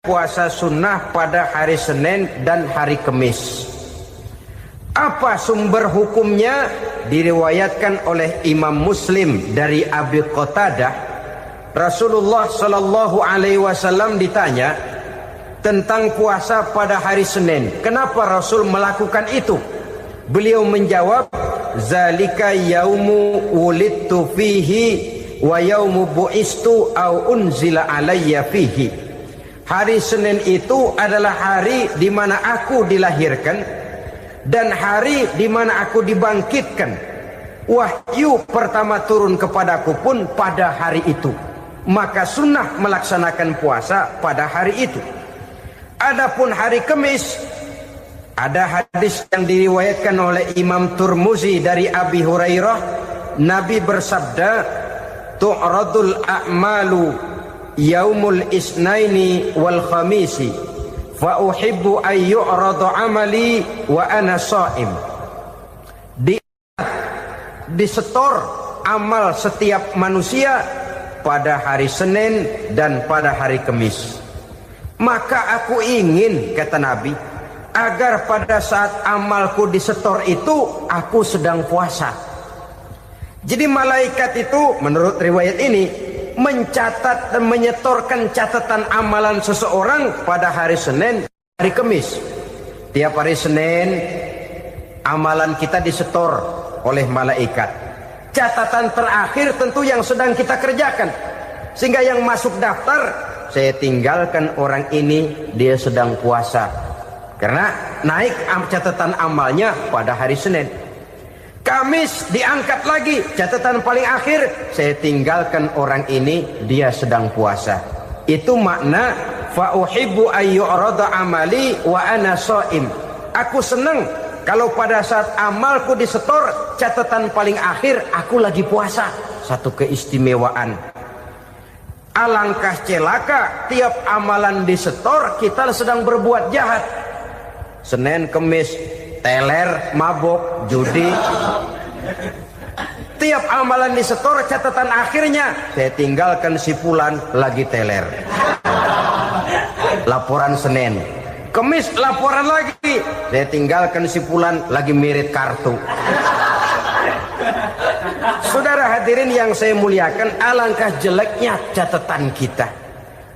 puasa sunnah pada hari Senin dan hari Kamis. Apa sumber hukumnya? Diriwayatkan oleh Imam Muslim dari Abi Qatadah. Rasulullah Shallallahu Alaihi Wasallam ditanya tentang puasa pada hari Senin. Kenapa Rasul melakukan itu? Beliau menjawab, zalika yaumu wulidtu fihi wa yaumu bu'istu au unzila alayya fihi. Hari Senin itu adalah hari di mana aku dilahirkan dan hari di mana aku dibangkitkan. Wahyu pertama turun kepadaku pun pada hari itu. Maka sunnah melaksanakan puasa pada hari itu. Adapun hari Kamis, ada hadis yang diriwayatkan oleh Imam Turmuzi dari Abi Hurairah, Nabi bersabda, tu'radul a'malu yaumul isnaini wal khamisi fa uhibbu ay yu'radu amali wa ana shaim. Disetor amal setiap manusia pada hari Senin dan pada hari Kamis. Maka aku ingin, kata Nabi, agar pada saat amalku disetor itu aku sedang puasa. Jadi malaikat itu menurut riwayat ini mencatat dan menyetorkan catatan amalan seseorang pada hari Senin, hari Kamis. Tiap hari Senin amalan kita disetor oleh malaikat. Catatan terakhir tentu yang sedang kita kerjakan. Sehingga yang masuk daftar, saya tinggalkan orang ini, dia sedang puasa. Karena naik catatan amalnya pada hari Senin. Kamis diangkat lagi, catatan paling akhir, saya tinggalkan orang ini, dia sedang puasa. Itu makna fa uhibbu ayyurada amali wa ana shaim. Aku senang kalau pada saat amalku disetor, catatan paling akhir aku lagi puasa. Satu keistimewaan. Alangkah celaka tiap amalan disetor kita sedang berbuat jahat. Senin, Kamis, teler, mabok, judi. Tiap amalan disetor catatan akhirnya, saya tinggalkan si fulan lagi teler. Laporan Senin. Kamis laporan lagi, saya tinggalkan si fulan lagi mirit kartu. Saudara hadirin yang saya muliakan, alangkah jeleknya catatan kita.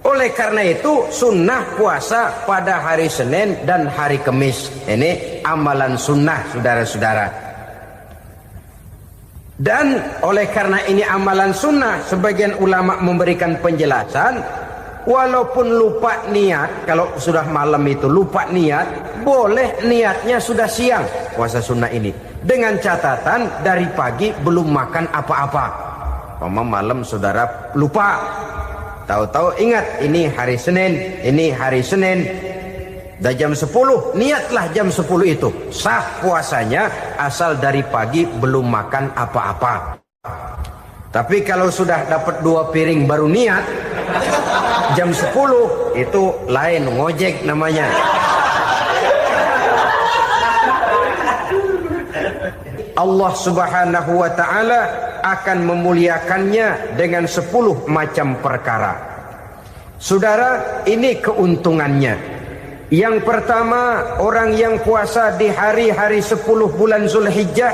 Oleh karena itu sunnah puasa pada hari Senin dan hari Kamis. Ini amalan sunnah, saudara-saudara. Dan oleh karena ini amalan sunnah, sebagian ulama memberikan penjelasan, walaupun lupa niat, kalau sudah malam itu lupa niat, boleh niatnya sudah siang puasa sunnah ini, dengan catatan dari pagi belum makan apa-apa. Malam saudara lupa, tahu-tahu ingat ini hari Senin, ini hari Senin, dah jam 10, niatlah jam 10 itu, sah puasanya asal dari pagi belum makan apa-apa. Tapi kalau sudah dapat 2 piring baru niat, jam 10 itu lain, ngojek namanya. Allah Subhanahu wa ta'ala akan memuliakannya dengan 10 macam perkara. Saudara, ini keuntungannya. Yang pertama, orang yang puasa di hari-hari 10 bulan Zulhijjah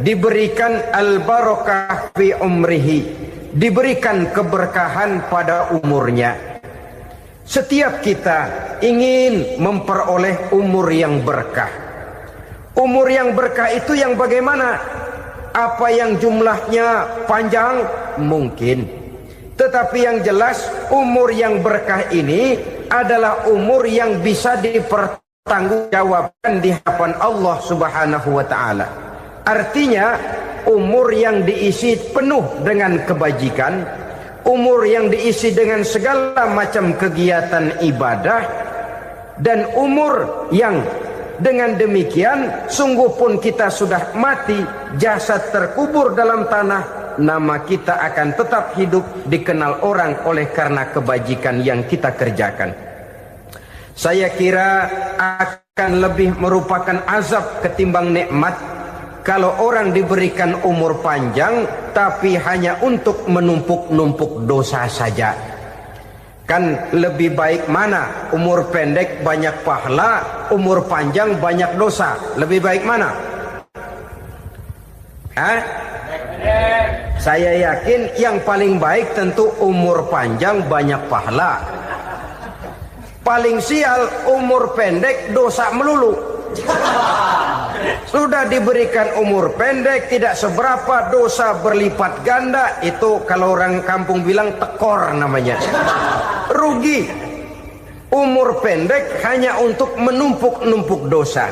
diberikan al-barakah fi umrihi, diberikan keberkahan pada umurnya. Setiap kita ingin memperoleh umur yang berkah. Umur yang berkah itu yang bagaimana? Apa yang jumlahnya panjang? Mungkin. Tetapi yang jelas umur yang berkah ini adalah umur yang bisa dipertanggungjawabkan di hadapan Allah Subhanahu wa ta'ala. Artinya umur yang diisi penuh dengan kebajikan, umur yang diisi dengan segala macam kegiatan ibadah, dan umur yang dengan demikian sungguh pun kita sudah mati, jasad terkubur dalam tanah, nama kita akan tetap hidup, dikenal orang oleh karena kebajikan yang kita kerjakan. Saya kira akan lebih merupakan azab ketimbang nikmat kalau orang diberikan umur panjang tapi hanya untuk menumpuk-numpuk dosa saja. Kan lebih baik mana? Umur pendek banyak pahala, umur panjang banyak dosa. Lebih baik mana? Saya yakin yang paling baik tentu umur panjang banyak pahala. Paling sial umur pendek dosa melulu. Sudah diberikan umur pendek tidak seberapa, dosa berlipat ganda. Itu kalau orang kampung bilang tekor namanya. Rugi. Umur pendek hanya untuk menumpuk-numpuk dosa.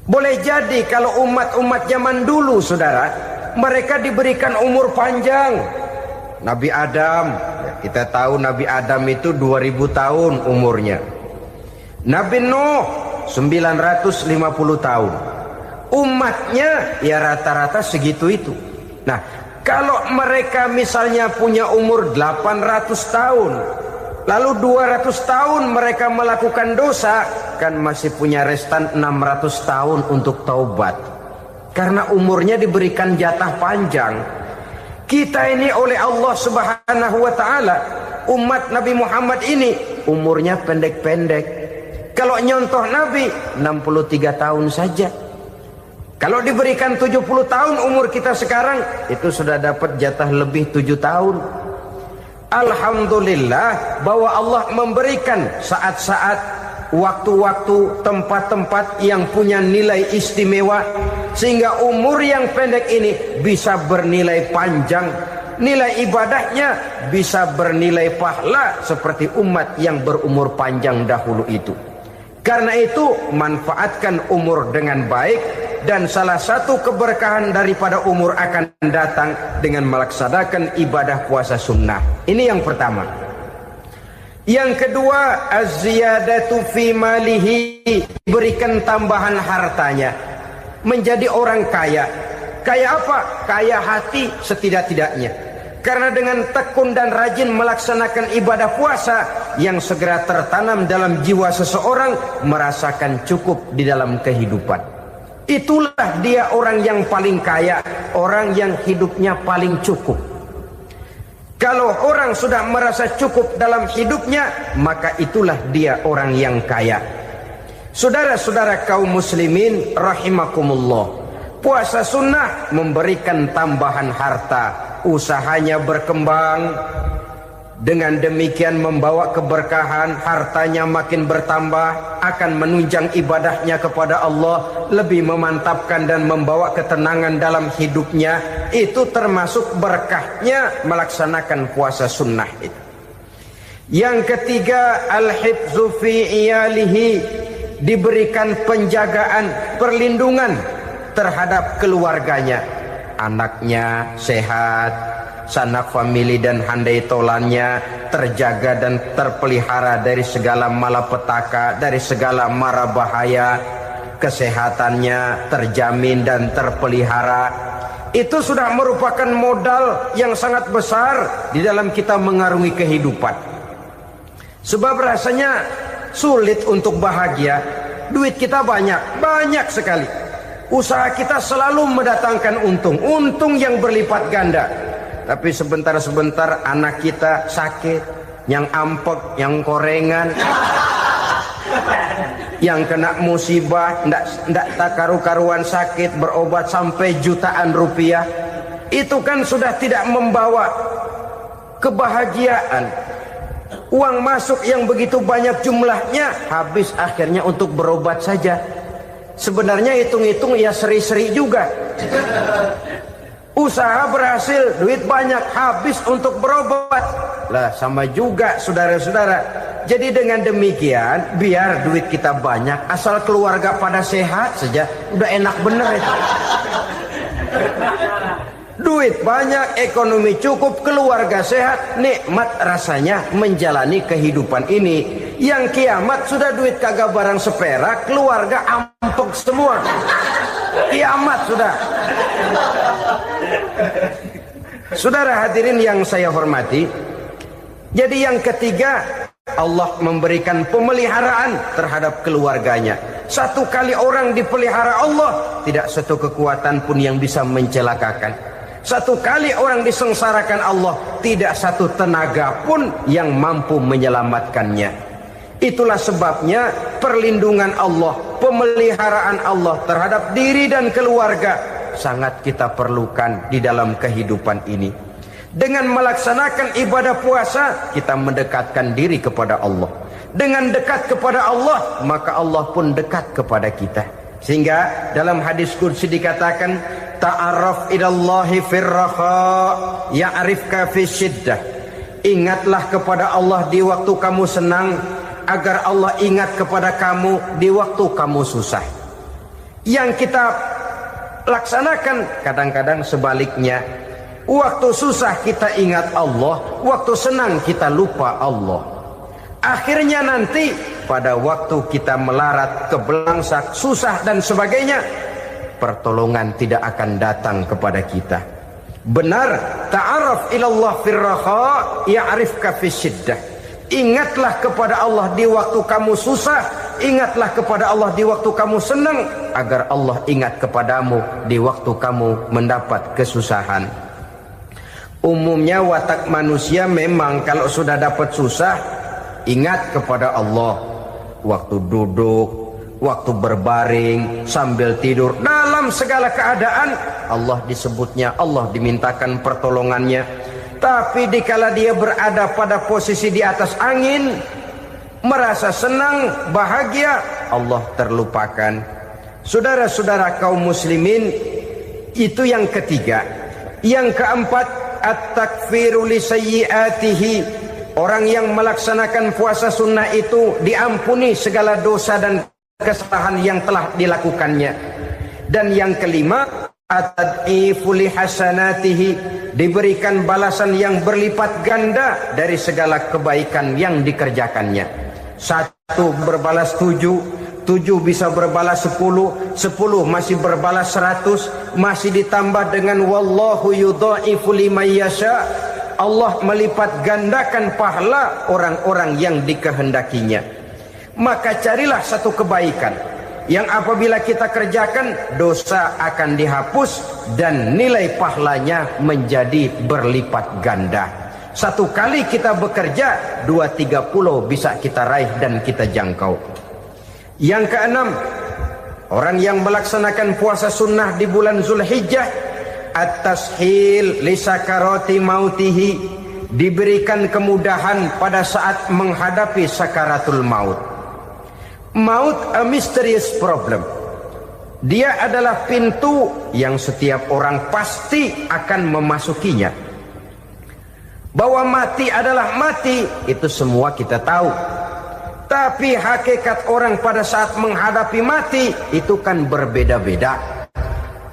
Boleh jadi kalau umat-umat zaman dulu, saudara, mereka diberikan umur panjang. Nabi Adam, kita tahu Nabi Adam itu 2000 tahun umurnya. Nabi Nuh 950 tahun. Umatnya ya rata-rata segitu itu. Nah, kalau mereka misalnya punya umur 800 tahun, lalu 200 tahun mereka melakukan dosa, kan masih punya restan 600 tahun untuk taubat. Karena umurnya diberikan jatah panjang. Kita ini oleh Allah Subhanahu wa taala, umat Nabi Muhammad ini umurnya pendek-pendek. Kalau nyontoh Nabi 63 tahun saja. Kalau diberikan 70 tahun umur kita sekarang, itu sudah dapat jatah lebih 7 tahun. Alhamdulillah bahwa Allah memberikan saat-saat, waktu-waktu, tempat-tempat yang punya nilai istimewa, sehingga umur yang pendek ini bisa bernilai panjang, nilai ibadahnya bisa bernilai pahala seperti umat yang berumur panjang dahulu itu. Karena itu manfaatkan umur dengan baik, dan salah satu keberkahan daripada umur akan datang dengan melaksanakan ibadah puasa sunnah. Ini yang pertama. Yang kedua, az-ziyadatu fi malihi, berikan tambahan hartanya, menjadi orang kaya. Kaya apa? Kaya hati setidak-tidaknya. Karena dengan tekun dan rajin melaksanakan ibadah puasa, yang segera tertanam dalam jiwa seseorang merasakan cukup di dalam kehidupan. Itulah dia orang yang paling kaya, orang yang hidupnya paling cukup. Kalau orang sudah merasa cukup dalam hidupnya, maka itulah dia orang yang kaya. Saudara-saudara kaum muslimin rahimakumullah, puasa sunnah memberikan tambahan harta, usahanya berkembang, dengan demikian membawa keberkahan, hartanya makin bertambah, akan menunjang ibadahnya kepada Allah, lebih memantapkan dan membawa ketenangan dalam hidupnya. Itu termasuk berkahnya melaksanakan puasa sunnah itu. Yang ketiga, al-hifzu fi iyalihi, diberikan penjagaan, perlindungan terhadap keluarganya. Anaknya sehat, sanak famili dan handai tolannya terjaga dan terpelihara dari segala malapetaka, dari segala mara bahaya. Kesehatannya terjamin dan terpelihara. Itu sudah merupakan modal yang sangat besar di dalam kita mengarungi kehidupan. Sebab rasanya sulit untuk bahagia. Duit kita banyak sekali. Usaha kita selalu mendatangkan untung yang berlipat ganda. Tapi sebentar-sebentar anak kita sakit, yang ampek, yang korengan, yang kena musibah, ndak tak karu-karuan sakit, berobat sampai jutaan rupiah. Itu kan sudah tidak membawa kebahagiaan. Uang masuk yang begitu banyak jumlahnya, habis akhirnya untuk berobat saja. Sebenarnya hitung-hitung ya seri-seri juga. Usaha berhasil, duit banyak, habis untuk berobat. Lah sama juga saudara-saudara. Jadi dengan demikian, biar duit kita banyak, asal keluarga pada sehat saja, udah enak bener itu. Duit banyak, ekonomi cukup, keluarga sehat, nikmat rasanya menjalani kehidupan ini. Yang kiamat sudah duit kagak barang seperak, keluarga ampek semua. Kiamat sudah. Saudara hadirin yang saya hormati, jadi yang ketiga, Allah memberikan pemeliharaan terhadap keluarganya. Satu kali orang dipelihara Allah, tidak satu kekuatan pun yang bisa mencelakakan. Satu kali orang disengsarakan Allah, tidak satu tenaga pun yang mampu menyelamatkannya. Itulah sebabnya perlindungan Allah, pemeliharaan Allah terhadap diri dan keluarga sangat kita perlukan di dalam kehidupan ini. Dengan melaksanakan ibadah puasa, kita mendekatkan diri kepada Allah. Dengan dekat kepada Allah, maka Allah pun dekat kepada kita. Sehingga dalam hadis qudsi dikatakan, ta'arraf ilallahi firraha ya'rifka fi syiddah. Ingatlah kepada Allah di waktu kamu senang, agar Allah ingat kepada kamu di waktu kamu susah. Yang kita laksanakan kadang-kadang sebaliknya. Waktu susah kita ingat Allah, waktu senang kita lupa Allah. Akhirnya nanti pada waktu kita melarat, kebelangsak, susah dan sebagainya, pertolongan tidak akan datang kepada kita. Benar, ta'arraf ilallah firraha ya'rifka fi syiddah. Ingatlah kepada Allah di waktu kamu susah, ingatlah kepada Allah di waktu kamu senang, agar Allah ingat kepadamu di waktu kamu mendapat kesusahan. Umumnya watak manusia memang kalau sudah dapat susah, ingat kepada Allah. Waktu duduk, waktu berbaring, sambil tidur, dalam segala keadaan Allah disebutnya, Allah dimintakan pertolongannya. Tapi dikala dia berada pada posisi di atas angin, merasa senang, bahagia, Allah terlupakan. Saudara-saudara kaum muslimin, itu yang ketiga. Yang keempat, at-takfiru li sayyiatihi. Orang yang melaksanakan puasa sunnah itu diampuni segala dosa dan kesalahan yang telah dilakukannya. Dan yang kelima, at-tad'ifu li hasanatihi, diberikan balasan yang berlipat ganda dari segala kebaikan yang dikerjakannya. 1 berbalas 7, 7 bisa berbalas 10, 10 masih berbalas 100, masih ditambah dengan wallahu yudha'ifu liman yasha. Allah melipat gandakan pahala orang-orang yang dikehendakinya. Maka carilah satu kebaikan yang apabila kita kerjakan, dosa akan dihapus dan nilai pahalanya menjadi berlipat ganda. 1 kali kita bekerja, 2-3 pulau bisa kita raih dan kita jangkau. Yang keenam, orang yang melaksanakan puasa sunnah di bulan Zulhijjah, at-tashil li sakarati mautihi, diberikan kemudahan pada saat menghadapi sakaratul maut. Maut a mysterious problem. Dia adalah pintu yang setiap orang pasti akan memasukinya. Bahwa mati adalah mati, itu semua kita tahu. Tapi hakikat orang pada saat menghadapi mati itu kan berbeda-beda.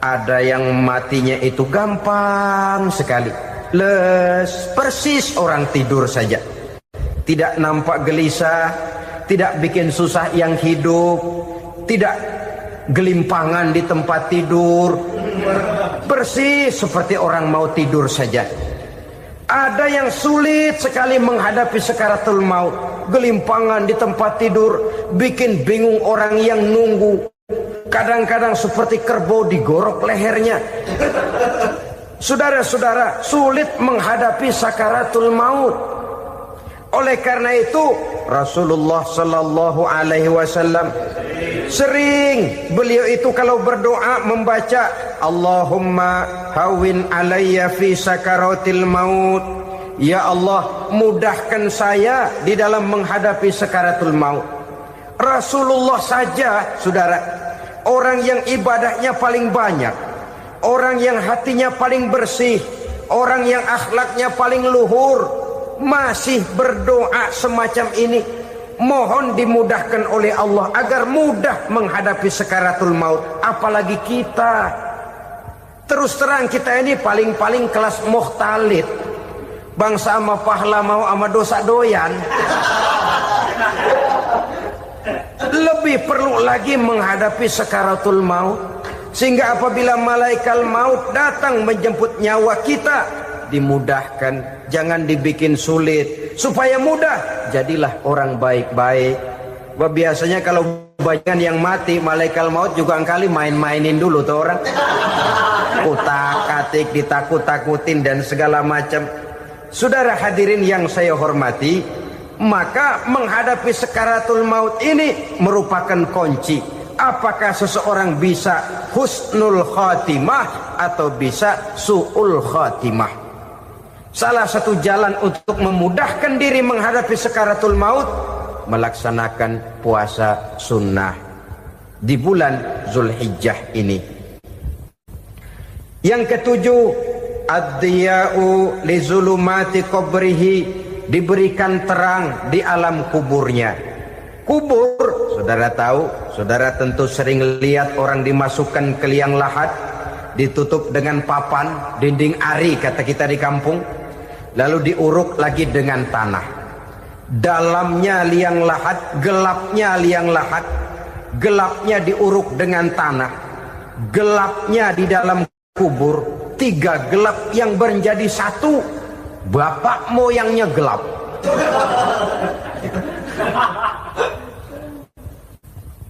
Ada yang matinya itu gampang sekali, persis orang tidur saja, tidak nampak gelisah, tidak bikin susah yang hidup, tidak gelimpangan di tempat tidur, persis seperti orang mau tidur saja. Ada yang sulit sekali menghadapi sakaratul maut, gelimpangan di tempat tidur, bikin bingung orang yang nunggu. Kadang-kadang seperti kerbau digorok lehernya. Saudara-saudara, sulit menghadapi sakaratul maut. Oleh karena itu Rasulullah sallallahu alaihi wasallam sering beliau itu kalau berdoa membaca Allahumma hawin alayya fi sakaratil maut. Ya Allah, mudahkan saya di dalam menghadapi sakaratul maut. Rasulullah saja, saudara, orang yang ibadahnya paling banyak, orang yang hatinya paling bersih, orang yang akhlaknya paling luhur, masih berdoa semacam ini. Mohon dimudahkan oleh Allah agar mudah menghadapi sakaratul maut. Apalagi kita, terus terang kita ini paling-paling kelas muhtalid, bangsa sama pahala mau sama dosa doyan. Lebih perlu lagi menghadapi sakaratul maut, sehingga apabila malaikat maut datang menjemput nyawa kita, dimudahkan, jangan dibikin sulit, supaya mudah. Jadilah orang baik-baik. Wah, biasanya kalau banyak yang mati, malaikat maut juga kali main-mainin dulu tuh orang. Utak-atik, ditakut-takutin dan segala macam. Saudara hadirin yang saya hormati, maka menghadapi sakaratul maut ini merupakan kunci. Apakah seseorang bisa husnul khatimah atau bisa su'ul khatimah? Salah satu jalan untuk memudahkan diri menghadapi sakaratul maut, melaksanakan puasa sunnah di bulan Zulhijjah ini. Yang ketujuh, ad-diya'u li zulumati qabrihi, diberikan terang di alam kuburnya. Kubur, saudara tahu, saudara tentu sering lihat orang dimasukkan ke liang lahat, ditutup dengan papan, dinding ari kata kita di kampung, lalu diuruk lagi dengan tanah. Dalamnya liang lahat, gelapnya liang lahat, gelapnya diuruk dengan tanah, gelapnya di dalam kubur, tiga gelap yang menjadi satu. Bapak moyangnya gelap.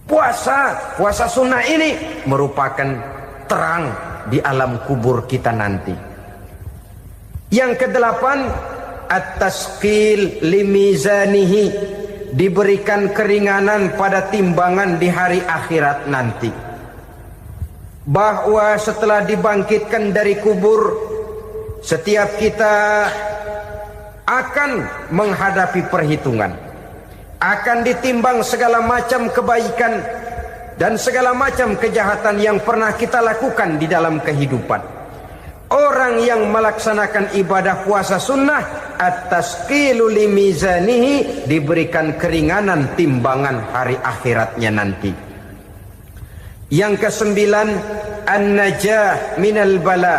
Puasa sunnah ini merupakan terang di alam kubur kita nanti. Yang kedelapan, at-tasqil limizanihi, diberikan keringanan pada timbangan di hari akhirat nanti. Bahwa setelah dibangkitkan dari kubur, setiap kita akan menghadapi perhitungan, akan ditimbang segala macam kebaikan dan segala macam kejahatan yang pernah kita lakukan di dalam kehidupan. Orang yang melaksanakan ibadah puasa sunnah, at-tasqilu limizanihi, diberikan keringanan timbangan hari akhiratnya nanti. Yang kesembilan, an-najah minal bala,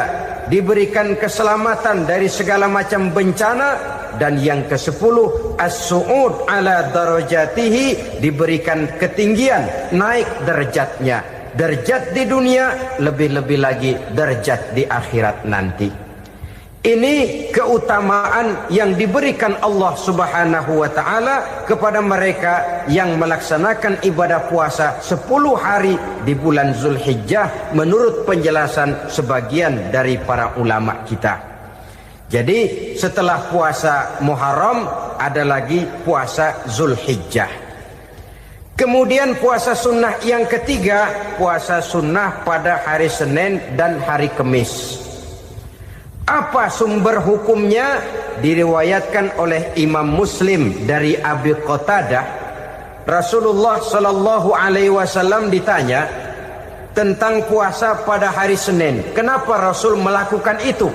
diberikan keselamatan dari segala macam bencana. Dan yang ke-10, as-su'ud ala darajatihi, diberikan ketinggian, naik derajatnya, derajat di dunia, lebih-lebih lagi derajat di akhirat nanti. Ini keutamaan yang diberikan Allah Subhanahu wa ta'ala kepada mereka yang melaksanakan ibadah puasa 10 hari di bulan Zulhijjah menurut penjelasan sebagian dari para ulama kita. Jadi setelah puasa Muharram ada lagi puasa Zulhijjah. Kemudian puasa sunnah yang ketiga, puasa sunnah pada hari Senin dan hari Kamis. Apa sumber hukumnya? Diriwayatkan oleh Imam Muslim dari Abi Qatadah, Rasulullah sallallahu alaihi wasallam ditanya tentang puasa pada hari Senin. Kenapa Rasul melakukan itu?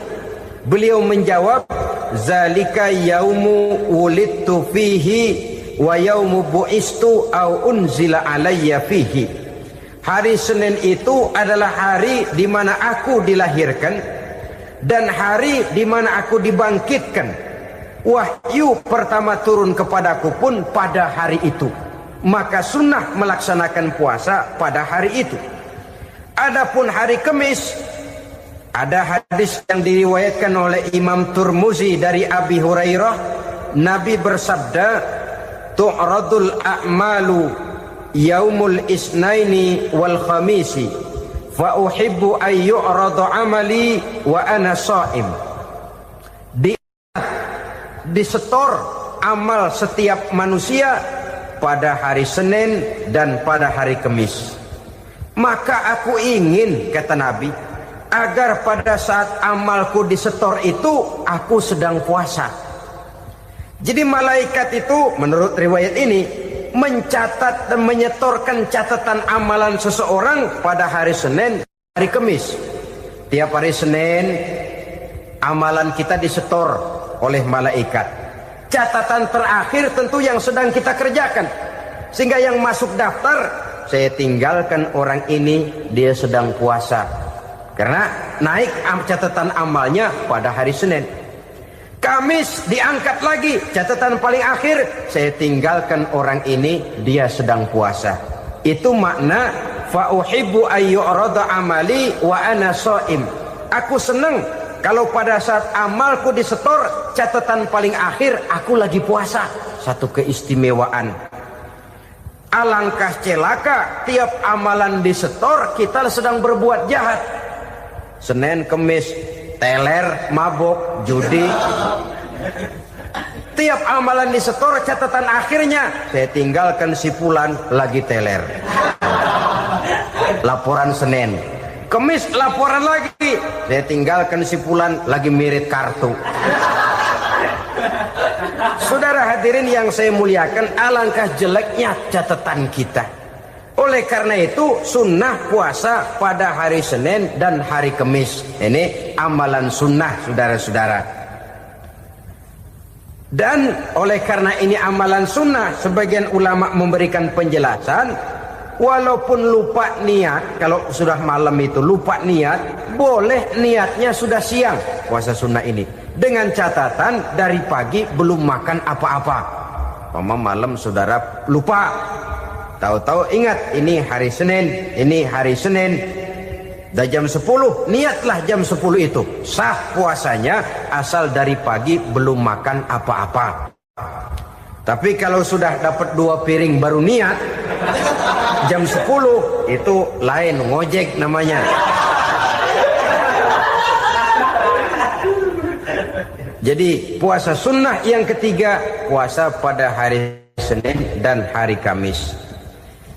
Beliau menjawab, zalika yaumu wulidtu fihi wa yaumu bu'istu au unzila alayya fihi. Hari Senin itu adalah hari di mana aku dilahirkan dan hari di mana aku dibangkitkan. Wahyu pertama turun kepadaku pun pada hari itu. Maka sunnah melaksanakan puasa pada hari itu. Adapun hari Kamis, ada hadis yang diriwayatkan oleh Imam Turmuzi dari Abi Hurairah, Nabi bersabda, tu'radul a'malu yaumul isnaini wal khamisi fa uhibbu ay yu'rada amali wa ana sha'im. Disetor amal setiap manusia pada hari Senin dan pada hari Kamis. Maka aku ingin, kata Nabi, agar pada saat amalku disetor itu aku sedang puasa. Jadi malaikat itu menurut riwayat ini mencatat dan menyetorkan catatan amalan seseorang pada hari Senin, hari Kamis. Tiap hari Senin amalan kita disetor oleh malaikat. Catatan terakhir tentu yang sedang kita kerjakan, sehingga yang masuk daftar, saya tinggalkan orang ini, dia sedang puasa, karena naik catatan amalnya pada hari Senin. Kamis diangkat lagi, catatan paling akhir, saya tinggalkan orang ini, dia sedang puasa. Itu makna fa uhibbu ayyurada amali wa ana shaim. Aku senang kalau pada saat amalku disetor, catatan paling akhir aku lagi puasa. Satu keistimewaan. Alangkah celaka tiap amalan disetor kita sedang berbuat jahat. Senin, Kemis, teler, mabok, judi. Tiap amalan disetor, catatan akhirnya saya tinggalkan si fulan lagi teler. Laporan Senin. Kemis laporan lagi, saya tinggalkan si fulan lagi mirit kartu. Saudara hadirin yang saya muliakan, alangkah jeleknya catatan kita. Oleh karena itu sunnah puasa pada hari Senin dan hari Kemis. Ini amalan sunnah saudara-saudara. Dan oleh karena ini amalan sunnah, sebagian ulama memberikan penjelasan, walaupun lupa niat, kalau sudah malam itu lupa niat, boleh niatnya sudah siang puasa sunnah ini, dengan catatan dari pagi belum makan apa-apa. Malam saudara lupa, tahu-tahu ingat ini hari Senin, dah jam 10, niatlah jam 10 itu, sah puasanya asal dari pagi belum makan apa-apa. Tapi kalau sudah dapat 2 piring baru niat, jam 10 itu lain, ngojek namanya. Jadi puasa sunnah yang ketiga, puasa pada hari Senin dan hari Kamis.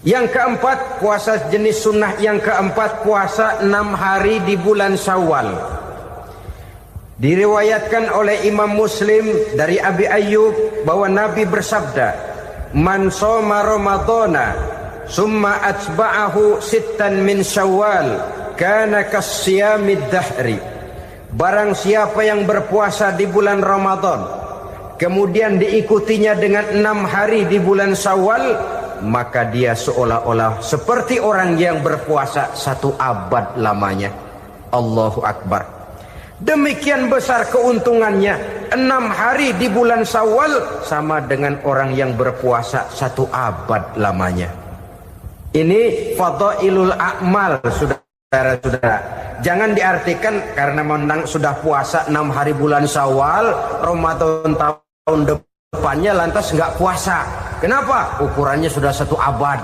Yang keempat, puasa jenis sunnah yang keempat, puasa 6 hari di bulan Syawal. Diriwayatkan oleh Imam Muslim dari Abi Ayyub bahwa Nabi bersabda, "Man shoma Ramadhana summa atba'ahu sittan min Syawal kana kasyamid dahri." Barang siapa yang berpuasa di bulan Ramadan kemudian diikutinya dengan 6 hari di bulan Syawal, maka dia seolah-olah seperti orang yang berpuasa 1 abad lamanya. Allahu Akbar. Demikian besar keuntungannya. 6 hari di bulan Syawal sama dengan orang yang berpuasa 1 abad lamanya. Ini fadailul a'mal, saudara-saudara. Jangan diartikan karena menang sudah puasa 6 hari bulan Syawal, Ramadan tahun depannya lantas nggak puasa. Kenapa? Ukurannya sudah 1 abad.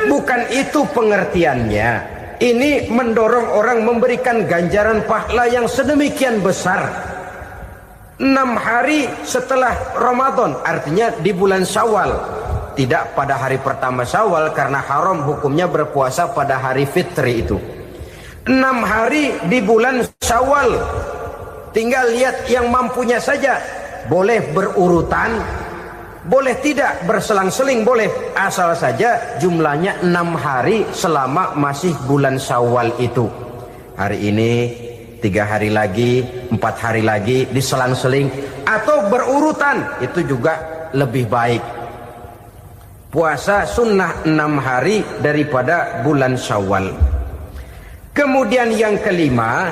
Bukan itu pengertiannya. Ini mendorong orang memberikan ganjaran pahala yang sedemikian besar. 6 hari setelah Ramadan, artinya di bulan Syawal. Tidak pada hari pertama Syawal karena haram hukumnya berpuasa pada hari fitri itu. 6 hari di bulan Syawal. Tinggal lihat yang mampunya saja. Boleh berurutan, boleh tidak berselang-seling, boleh. Asal saja jumlahnya 6 hari selama masih bulan Syawal itu. Hari ini 3 hari lagi, 4 hari lagi, diselang-seling atau berurutan, itu juga lebih baik. Puasa sunnah 6 hari daripada bulan Syawal. Kemudian yang kelima,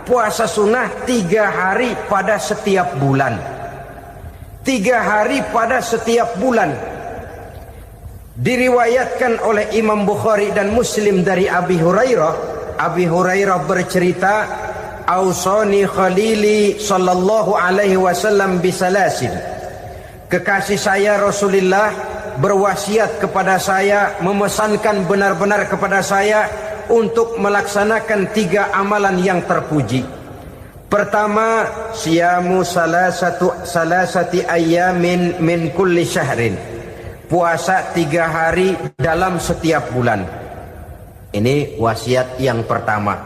puasa sunnah 3 hari pada setiap bulan. 3 hari pada setiap bulan. Diriwayatkan oleh Imam Bukhari dan Muslim dari Abi Hurairah. Abi Hurairah bercerita, "Ausani khalili sallallahu alaihi wasallam bisalasin." Kekasih saya Rasulullah berwasiat kepada saya, memesankan benar-benar kepada saya untuk melaksanakan 3 amalan yang terpuji. Pertama, siyamu salasati ayyamin min kulli syahrin. Puasa 3 hari dalam setiap bulan. Ini wasiat yang pertama.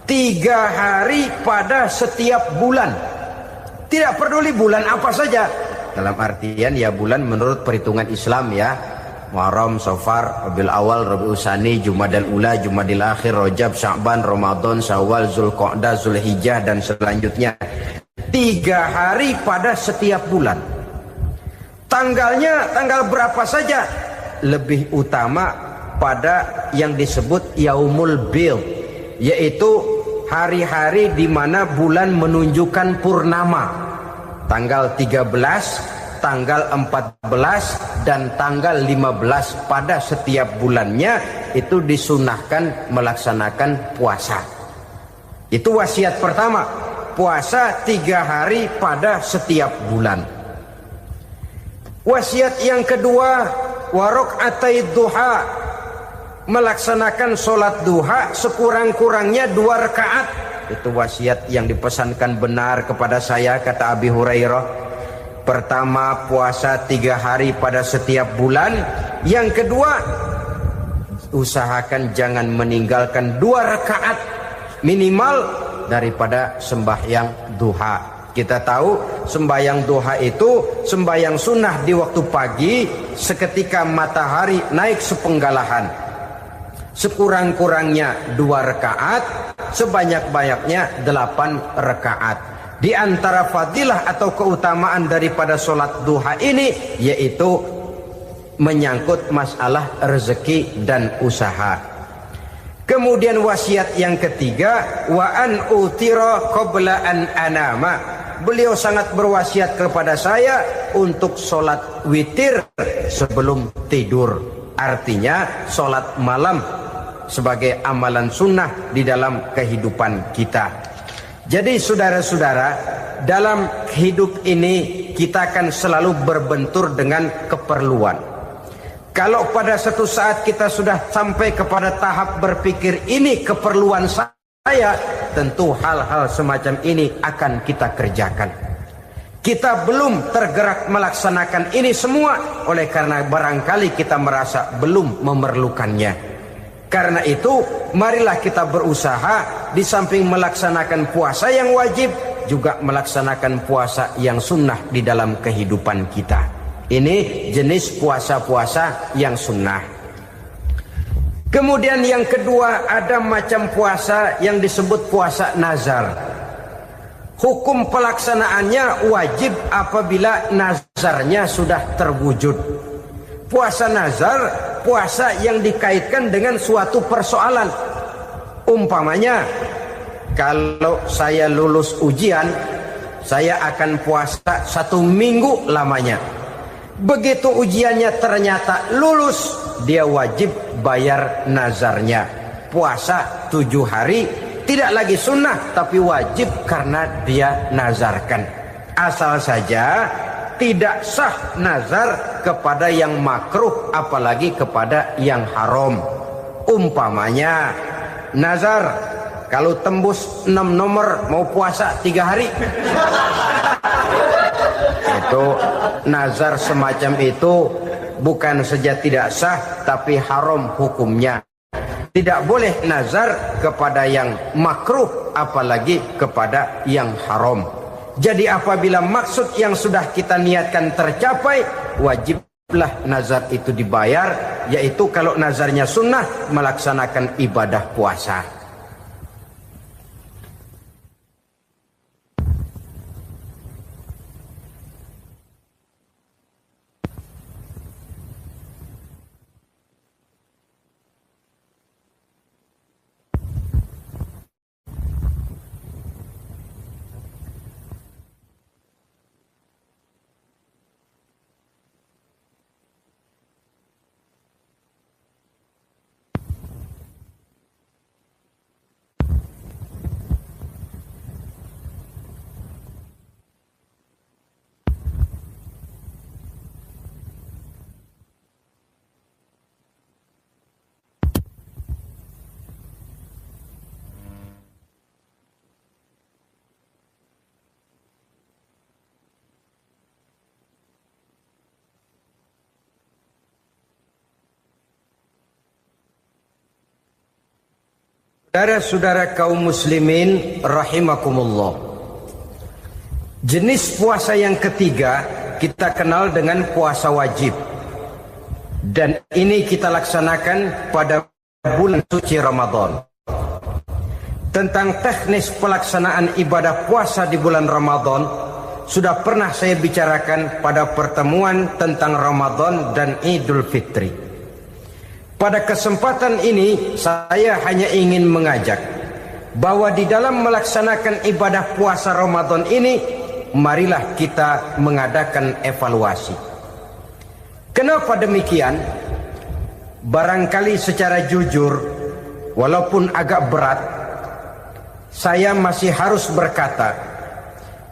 3 hari pada setiap bulan. Tidak peduli bulan apa saja. Dalam artian ya bulan menurut perhitungan Islam ya. Muharram, Safar, Rabiul Awal, Rabiul Tsani, Jumadal Ula, Jumadil Akhir, Rajab, Sya'ban, Ramadan, Syawal, Zulqa'dah, Zulhijjah dan selanjutnya. 3 hari pada setiap bulan. Tanggalnya tanggal berapa saja? Lebih utama pada yang disebut Yaumul Bid, yaitu hari-hari di mana bulan menunjukkan purnama. Tanggal 13, tanggal 14 dan tanggal 15 pada setiap bulannya itu disunahkan melaksanakan puasa. Itu wasiat pertama, puasa 3 hari pada setiap bulan. Wasiat yang kedua, wa raka'atai duha, melaksanakan sholat duha sekurang-kurangnya 2 rakaat. Itu wasiat yang dipesankan benar kepada saya, kata Abi Hurairah. Pertama, puasa 3 hari pada setiap bulan. Yang kedua, usahakan jangan meninggalkan 2 rakaat minimal daripada sembahyang duha. Kita tahu sembahyang duha itu sembahyang sunnah di waktu pagi seketika matahari naik sepenggalahan. Sekurang-kurangnya 2 rakaat, sebanyak-banyaknya 8 rakaat. Di antara fadilah atau keutamaan daripada sholat duha ini yaitu menyangkut masalah rezeki dan usaha. Kemudian wasiat yang ketiga, wa an utira qabla an anama. Beliau sangat berwasiat kepada saya untuk sholat witir sebelum tidur. Artinya sholat malam sebagai amalan sunnah di dalam kehidupan kita. Jadi saudara-saudara, dalam hidup ini kita akan selalu berbentur dengan keperluan. Kalau pada satu saat kita sudah sampai kepada tahap berpikir ini keperluan saya, tentu hal-hal semacam ini akan kita kerjakan. Kita belum tergerak melaksanakan ini semua oleh karena barangkali kita merasa belum memerlukannya. Karena itu marilah kita berusaha di samping melaksanakan puasa yang wajib juga melaksanakan puasa yang sunnah di dalam kehidupan kita. Ini jenis puasa-puasa yang sunnah. Kemudian yang kedua, ada macam puasa yang disebut puasa nazar. Hukum pelaksanaannya wajib apabila nazarnya sudah terwujud. Puasa nazar, puasa yang dikaitkan dengan suatu persoalan. Umpamanya, kalau saya lulus ujian, saya akan puasa 1 minggu lamanya. Begitu ujiannya ternyata lulus, dia wajib bayar nazarnya. Puasa 7 hari, tidak lagi sunnah tapi wajib karena dia nazarkan. Asal saja tidak sah nazar kepada yang makruh apalagi kepada yang haram. Umpamanya nazar kalau tembus 6 nomor mau puasa 3 hari. Itu nazar semacam itu bukan saja tidak sah tapi haram hukumnya. Tidak boleh nazar kepada yang makruh apalagi kepada yang haram. Jadi apabila maksud yang sudah kita niatkan tercapai, wajiblah nazar itu dibayar, yaitu kalau nazarnya sunnah melaksanakan ibadah puasa. Saudara-saudara kaum muslimin rahimakumullah. Jenis puasa yang ketiga kita kenal dengan puasa wajib. Dan ini kita laksanakan pada bulan suci Ramadan. Tentang teknis pelaksanaan ibadah puasa di bulan Ramadan sudah pernah saya bicarakan pada pertemuan tentang Ramadan dan Idul Fitri. Pada kesempatan ini saya hanya ingin mengajak bahwa di dalam melaksanakan ibadah puasa Ramadan ini marilah kita mengadakan evaluasi. Kenapa demikian? Barangkali secara jujur walaupun agak berat saya masih harus berkata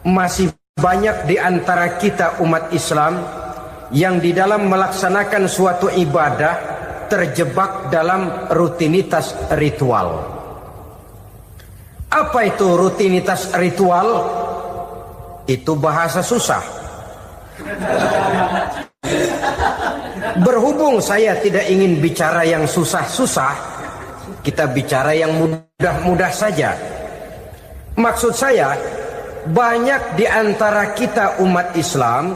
masih banyak di antara kita umat Islam yang di dalam melaksanakan suatu ibadah terjebak dalam rutinitas ritual. Apa itu rutinitas ritual? Itu bahasa susah. Berhubung saya tidak ingin bicara yang susah-susah, kita bicara yang mudah-mudah saja. Maksud saya, banyak di antara kita umat Islam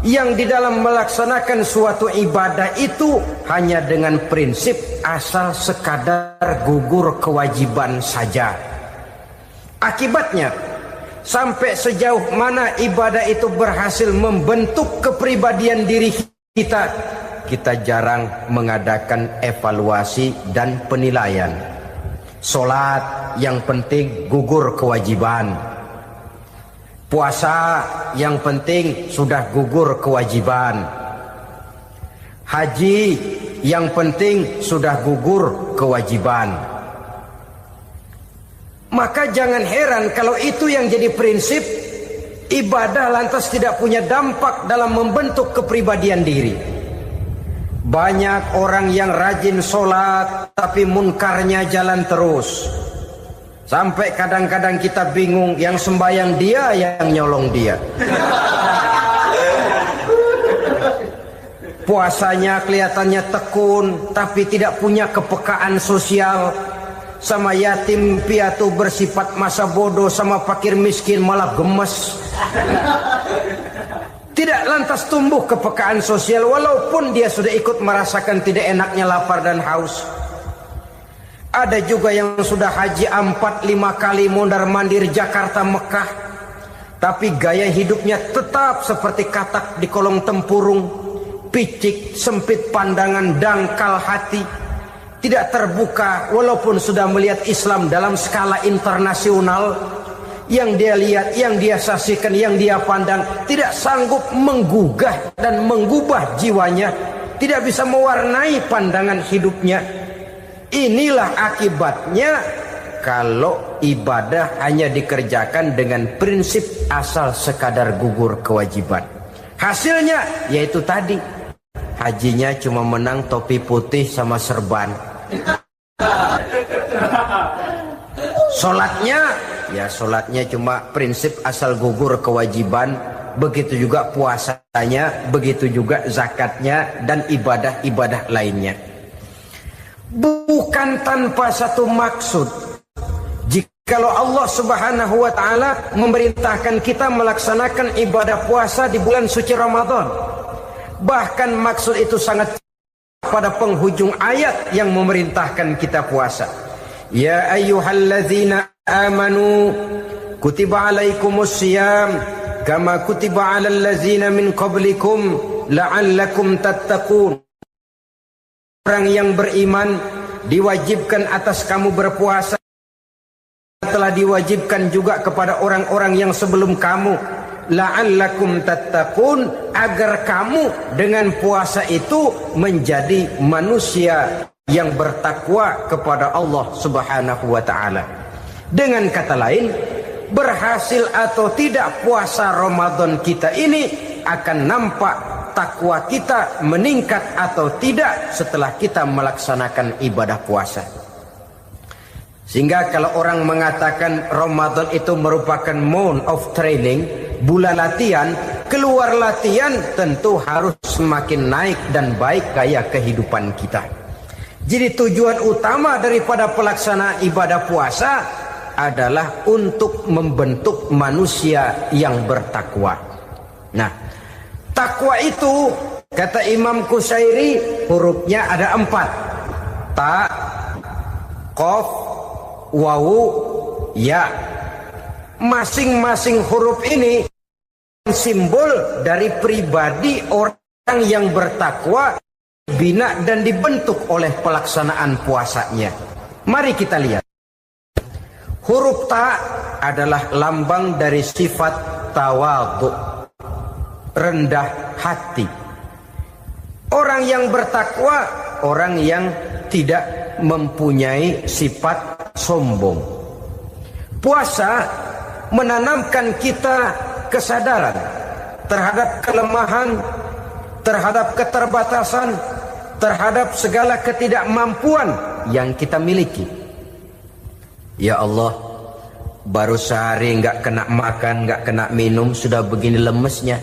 yang di dalam melaksanakan suatu ibadah itu hanya dengan prinsip asal sekadar gugur kewajiban saja. Akibatnya, sampai sejauh mana ibadah itu berhasil membentuk kepribadian diri kita, kita jarang mengadakan evaluasi dan penilaian. Solat yang penting gugur kewajiban. Puasa yang penting sudah gugur kewajiban. Haji yang penting sudah gugur kewajiban. Maka jangan heran kalau itu yang jadi prinsip, ibadah lantas tidak punya dampak dalam membentuk kepribadian diri. Banyak orang yang rajin sholat tapi munkarnya jalan terus. Sampai kadang-kadang kita bingung, yang sembahyang dia, yang nyolong dia. Puasanya kelihatannya tekun, tapi tidak punya kepekaan sosial. Sama yatim piatu bersifat masa bodoh, sama fakir miskin malah gemes. Tidak lantas tumbuh kepekaan sosial, walaupun dia sudah ikut merasakan tidak enaknya lapar dan haus. Ada juga yang sudah haji 4-5 kali mondar-mandir Jakarta Mekah, tapi gaya hidupnya tetap seperti katak di kolong tempurung, picik, sempit pandangan, dangkal hati, tidak terbuka walaupun sudah melihat Islam dalam skala internasional. Yang dia lihat, yang dia saksikan, yang dia pandang tidak sanggup menggugah dan mengubah jiwanya, tidak bisa mewarnai pandangan hidupnya. Inilah akibatnya kalau ibadah hanya dikerjakan dengan prinsip asal sekadar gugur kewajiban. Hasilnya yaitu tadi, hajinya cuma menang topi putih sama serban. Sholatnya cuma prinsip asal gugur kewajiban. Begitu juga puasanya, begitu juga zakatnya dan ibadah-ibadah lainnya. Bukan tanpa satu maksud. Jikalau Allah Subhanahu wa ta'ala memerintahkan kita melaksanakan ibadah puasa di bulan suci Ramadan, bahkan maksud itu sangat pada penghujung ayat yang memerintahkan kita puasa. Ya ayyuhalladzina amanu kutiba alaikumus syiyam kama kutiba alal ladzina min qablikum la'allakum tattaqun. Orang yang beriman diwajibkan atas kamu berpuasa, telah diwajibkan juga kepada orang-orang yang sebelum kamu, la'allakum tattaqun, agar kamu dengan puasa itu menjadi manusia yang bertakwa kepada Allah Subhanahu wa ta'ala. Dengan kata lain, berhasil atau tidak puasa Ramadan kita ini akan nampak takwa kita meningkat atau tidak setelah kita melaksanakan ibadah puasa. Sehingga kalau orang mengatakan Ramadan itu merupakan month of training, bulan latihan, keluar latihan tentu harus semakin naik dan baik gaya kehidupan kita. Jadi tujuan utama daripada pelaksanaan ibadah puasa adalah untuk membentuk manusia yang bertakwa. Nah, takwa itu kata Imam Qusairi hurufnya ada 4. Ta, qaf, wawu, ya. Masing-masing huruf ini simbol dari pribadi orang yang bertakwa, bina dan dibentuk oleh pelaksanaan puasanya. Mari kita lihat. Huruf ta adalah lambang dari sifat tawadhu, rendah hati. Orang yang bertakwa, orang yang tidak mempunyai sifat sombong. Puasa menanamkan kita kesadaran terhadap kelemahan, terhadap keterbatasan, terhadap segala ketidakmampuan yang kita miliki. Ya Allah, baru sehari nggak kena makan, nggak kena minum, sudah begini lemesnya.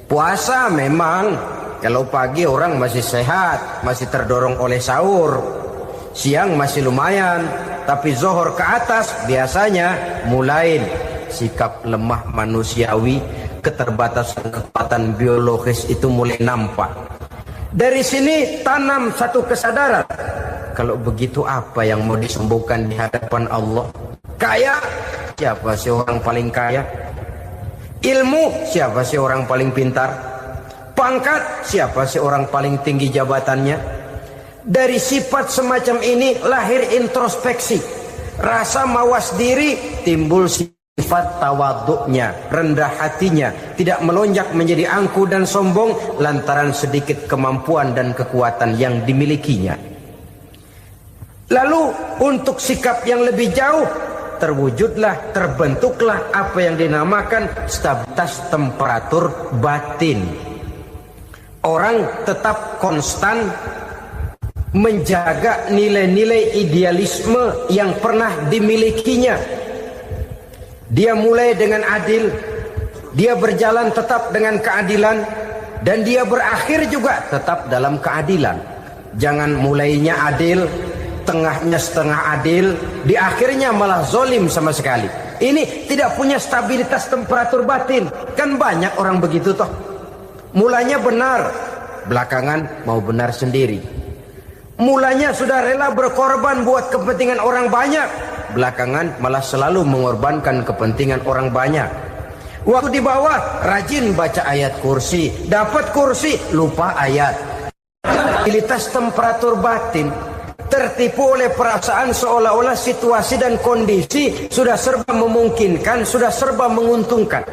Puasa memang, kalau pagi orang masih sehat, masih terdorong oleh sahur. Siang masih lumayan, tapi zuhur ke atas biasanya mulai sikap lemah manusiawi, keterbatasan kekuatan biologis itu mulai nampak. Dari sini tanam satu kesadaran. Kalau begitu apa yang mau disembuhkan di hadapan Allah? Kaya, siapa sih orang paling kaya? Ilmu, siapa sih orang paling pintar? Pangkat, siapa sih orang paling tinggi jabatannya? Dari sifat semacam ini lahir introspeksi. Rasa mawas diri, timbul sifat tawaduknya, rendah hatinya, tidak melonjak menjadi angkuh dan sombong lantaran sedikit kemampuan dan kekuatan yang dimilikinya. Lalu untuk sikap yang lebih jauh, terbentuklah apa yang dinamakan stabilitas temperatur batin. Orang tetap konstan menjaga nilai-nilai idealisme yang pernah dimilikinya. Dia mulai dengan adil, dia berjalan tetap dengan keadilan, dan dia berakhir juga tetap dalam keadilan. Jangan mulainya adil, tengahnya setengah adil, di akhirnya malah zolim sama sekali. Ini tidak punya stabilitas temperatur batin. Kan banyak orang begitu toh. Mulanya benar, belakangan mau benar sendiri. Mulanya sudah rela berkorban buat kepentingan orang banyak, belakangan malah selalu mengorbankan kepentingan orang banyak. Waktu di bawah rajin baca ayat kursi, dapat kursi lupa ayat. Stabilitas temperatur batin tertipu oleh perasaan seolah-olah situasi dan kondisi sudah serba memungkinkan, sudah serba menguntungkan.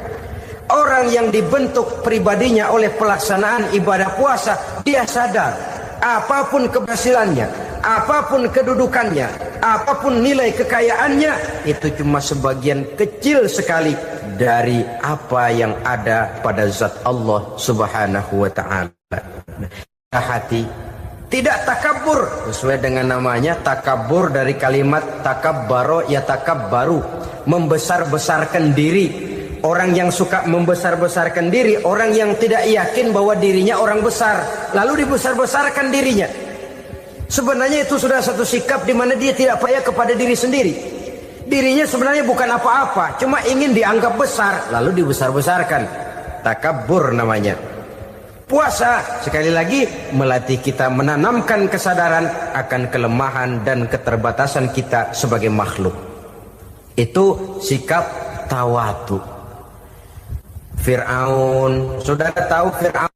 Orang yang dibentuk pribadinya oleh pelaksanaan ibadah puasa, dia sadar apapun keberhasilannya, apapun kedudukannya, apapun nilai kekayaannya, itu cuma sebagian kecil sekali dari apa yang ada pada zat Allah Subhanahu wa ta'ala. Hati tidak takabur, sesuai dengan namanya takabur dari kalimat takabbaro ya takabbaru, membesar-besarkan diri. Orang yang suka membesar-besarkan diri, orang yang tidak yakin bahwa dirinya orang besar, lalu dibesar-besarkan dirinya. Sebenarnya itu sudah satu sikap di mana dia tidak percaya kepada diri sendiri. Dirinya sebenarnya bukan apa-apa, cuma ingin dianggap besar, lalu dibesar-besarkan. Takabbur namanya. Puasa sekali lagi melatih kita menanamkan kesadaran akan kelemahan dan keterbatasan kita sebagai makhluk. Itu sikap tawadu. Fir'aun, saudara tahu Fir'aun,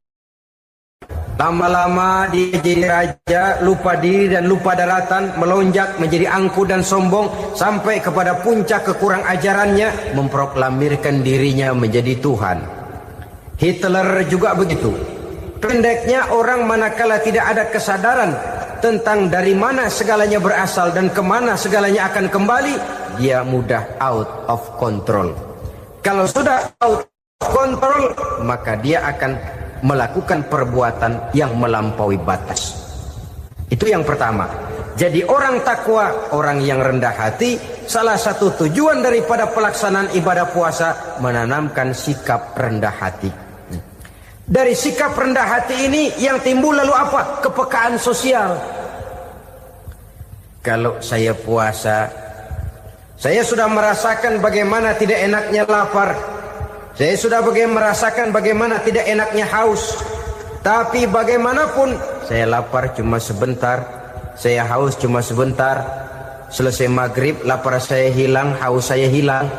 lama-lama dia jadi raja, lupa diri dan lupa daratan, melonjak menjadi angkuh dan sombong sampai kepada puncak kekurang ajarannya, memproklamirkan dirinya menjadi Tuhan. Hitler juga begitu. Pendeknya orang manakala tidak ada kesadaran tentang dari mana segalanya berasal dan kemana segalanya akan kembali, dia mudah out of control. Kalau sudah out of control, maka dia akan melakukan perbuatan yang melampaui batas. Itu yang pertama. Jadi orang takwa, orang yang rendah hati, salah satu tujuan daripada pelaksanaan ibadah puasa menanamkan sikap rendah hati. Dari sikap rendah hati ini yang timbul lalu apa? Kepekaan sosial. Kalau saya puasa, saya sudah merasakan bagaimana tidak enaknya lapar. Saya sudah merasakan bagaimana tidak enaknya haus. Tapi bagaimanapun, saya lapar cuma sebentar, saya haus cuma sebentar. Selesai maghrib, lapar saya hilang, haus saya hilang.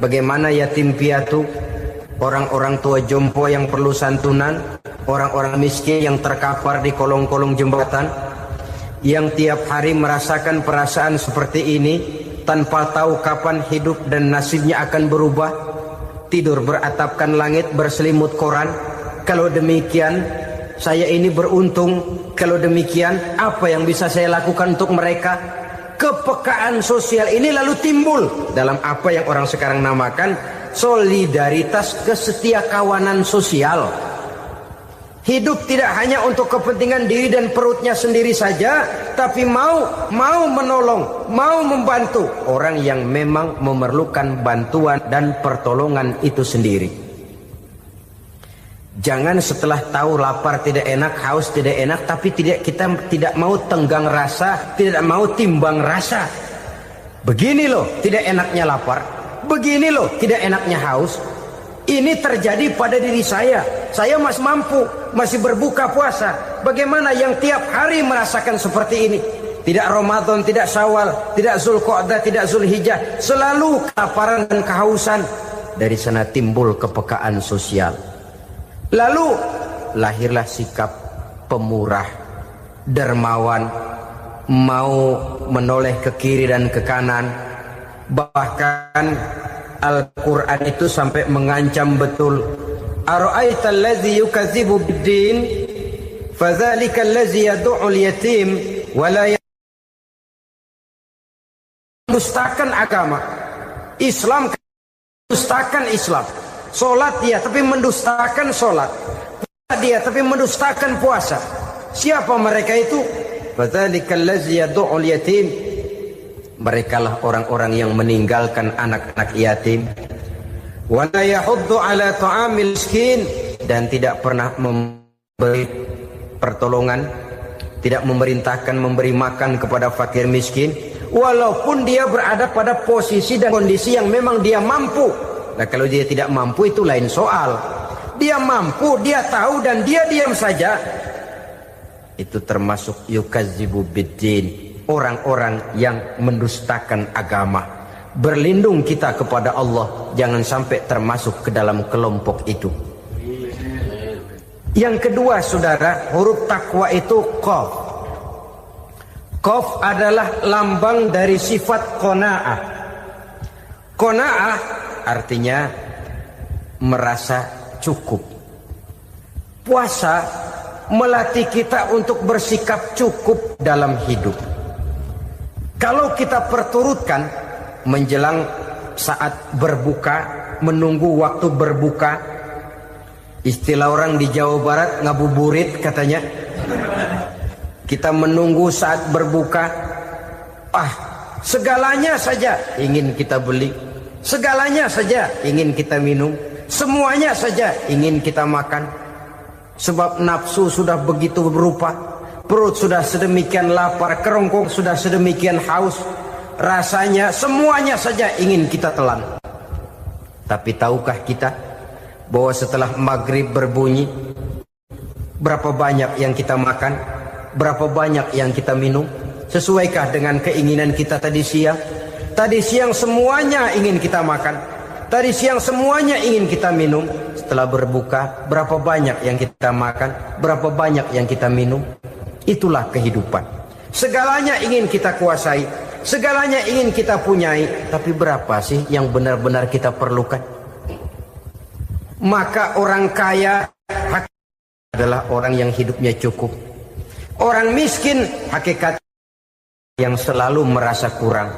Bagaimana yatim piatu, orang-orang tua jompo yang perlu santunan, orang-orang miskin yang terkapar di kolong-kolong jembatan, yang tiap hari merasakan perasaan seperti ini tanpa tahu kapan hidup dan nasibnya akan berubah. Tidur beratapkan langit, berselimut koran. Kalau demikian, saya ini beruntung. Kalau demikian, apa yang bisa saya lakukan untuk mereka? Kepekaan sosial ini lalu timbul dalam apa yang orang sekarang namakan solidaritas kesetiakawanan sosial. Hidup tidak hanya untuk kepentingan diri dan perutnya sendiri saja, tapi mau menolong, mau membantu orang yang memang memerlukan bantuan dan pertolongan itu sendiri. Jangan setelah tahu lapar tidak enak, haus tidak enak, tapi kita tidak mau tenggang rasa, tidak mau timbang rasa. Begini loh tidak enaknya lapar, begini loh tidak enaknya haus. Ini terjadi pada diri saya. Saya masih mampu, masih berbuka puasa. Bagaimana yang tiap hari merasakan seperti ini? Tidak Ramadan, tidak Syawal, tidak Zulqa'dah, tidak Zulhijjah. Selalu kelaparan dan kehausan. Dari sana timbul kepekaan sosial. Lalu lahirlah sikap pemurah, dermawan, mau menoleh ke kiri dan ke kanan. Bahkan Al-Quran itu sampai mengancam betul. Ara'aital ladzi yukadzibu bid-din fadzalikal ladzi yad'ul yatim wa la mendustakan agama. Islam mendustakan Islam. Salat dia tapi mendustakan salat. Puasa dia tapi mendustakan puasa. Siapa mereka itu? Fadzalikal ladzi yad'ul yatim. Merekalah orang-orang yang meninggalkan anak-anak yatim. Wa la yahuddu ala ta'amil miskin, dan tidak pernah memberi pertolongan, tidak memerintahkan memberi makan kepada fakir miskin, walaupun dia berada pada posisi dan kondisi yang memang dia mampu. Nah, kalau dia tidak mampu itu lain soal. Dia mampu, dia tahu dan dia diam saja. Itu termasuk yukadzibu biddin. Orang-orang yang mendustakan agama. Berlindung kita kepada Allah, jangan sampai termasuk ke dalam kelompok itu. Yang kedua saudara, huruf takwa itu qaf. Qaf adalah lambang dari sifat qanaah. Qanaah artinya merasa cukup. Puasa melatih kita untuk bersikap cukup dalam hidup. Kalau kita perturutkan menjelang saat berbuka, menunggu waktu berbuka, istilah orang di Jawa Barat ngabuburit katanya. Kita menunggu saat berbuka, segalanya saja ingin kita beli, segalanya saja ingin kita minum, semuanya saja ingin kita makan. Sebab nafsu sudah begitu berupa. Perut sudah sedemikian lapar, kerongkong sudah sedemikian haus. Rasanya semuanya saja ingin kita telan. Tapi tahukah kita bahwa setelah maghrib berbunyi, berapa banyak yang kita makan, berapa banyak yang kita minum? Sesuaikah dengan keinginan kita tadi siang? Tadi siang semuanya ingin kita makan, tadi siang semuanya ingin kita minum. Setelah berbuka, berapa banyak yang kita makan, berapa banyak yang kita minum? Itulah kehidupan. Segalanya ingin kita kuasai, segalanya ingin kita punyai, tapi berapa sih yang benar-benar kita perlukan? Maka orang kaya adalah orang yang hidupnya cukup. Orang miskin hakikat yang selalu merasa kurang.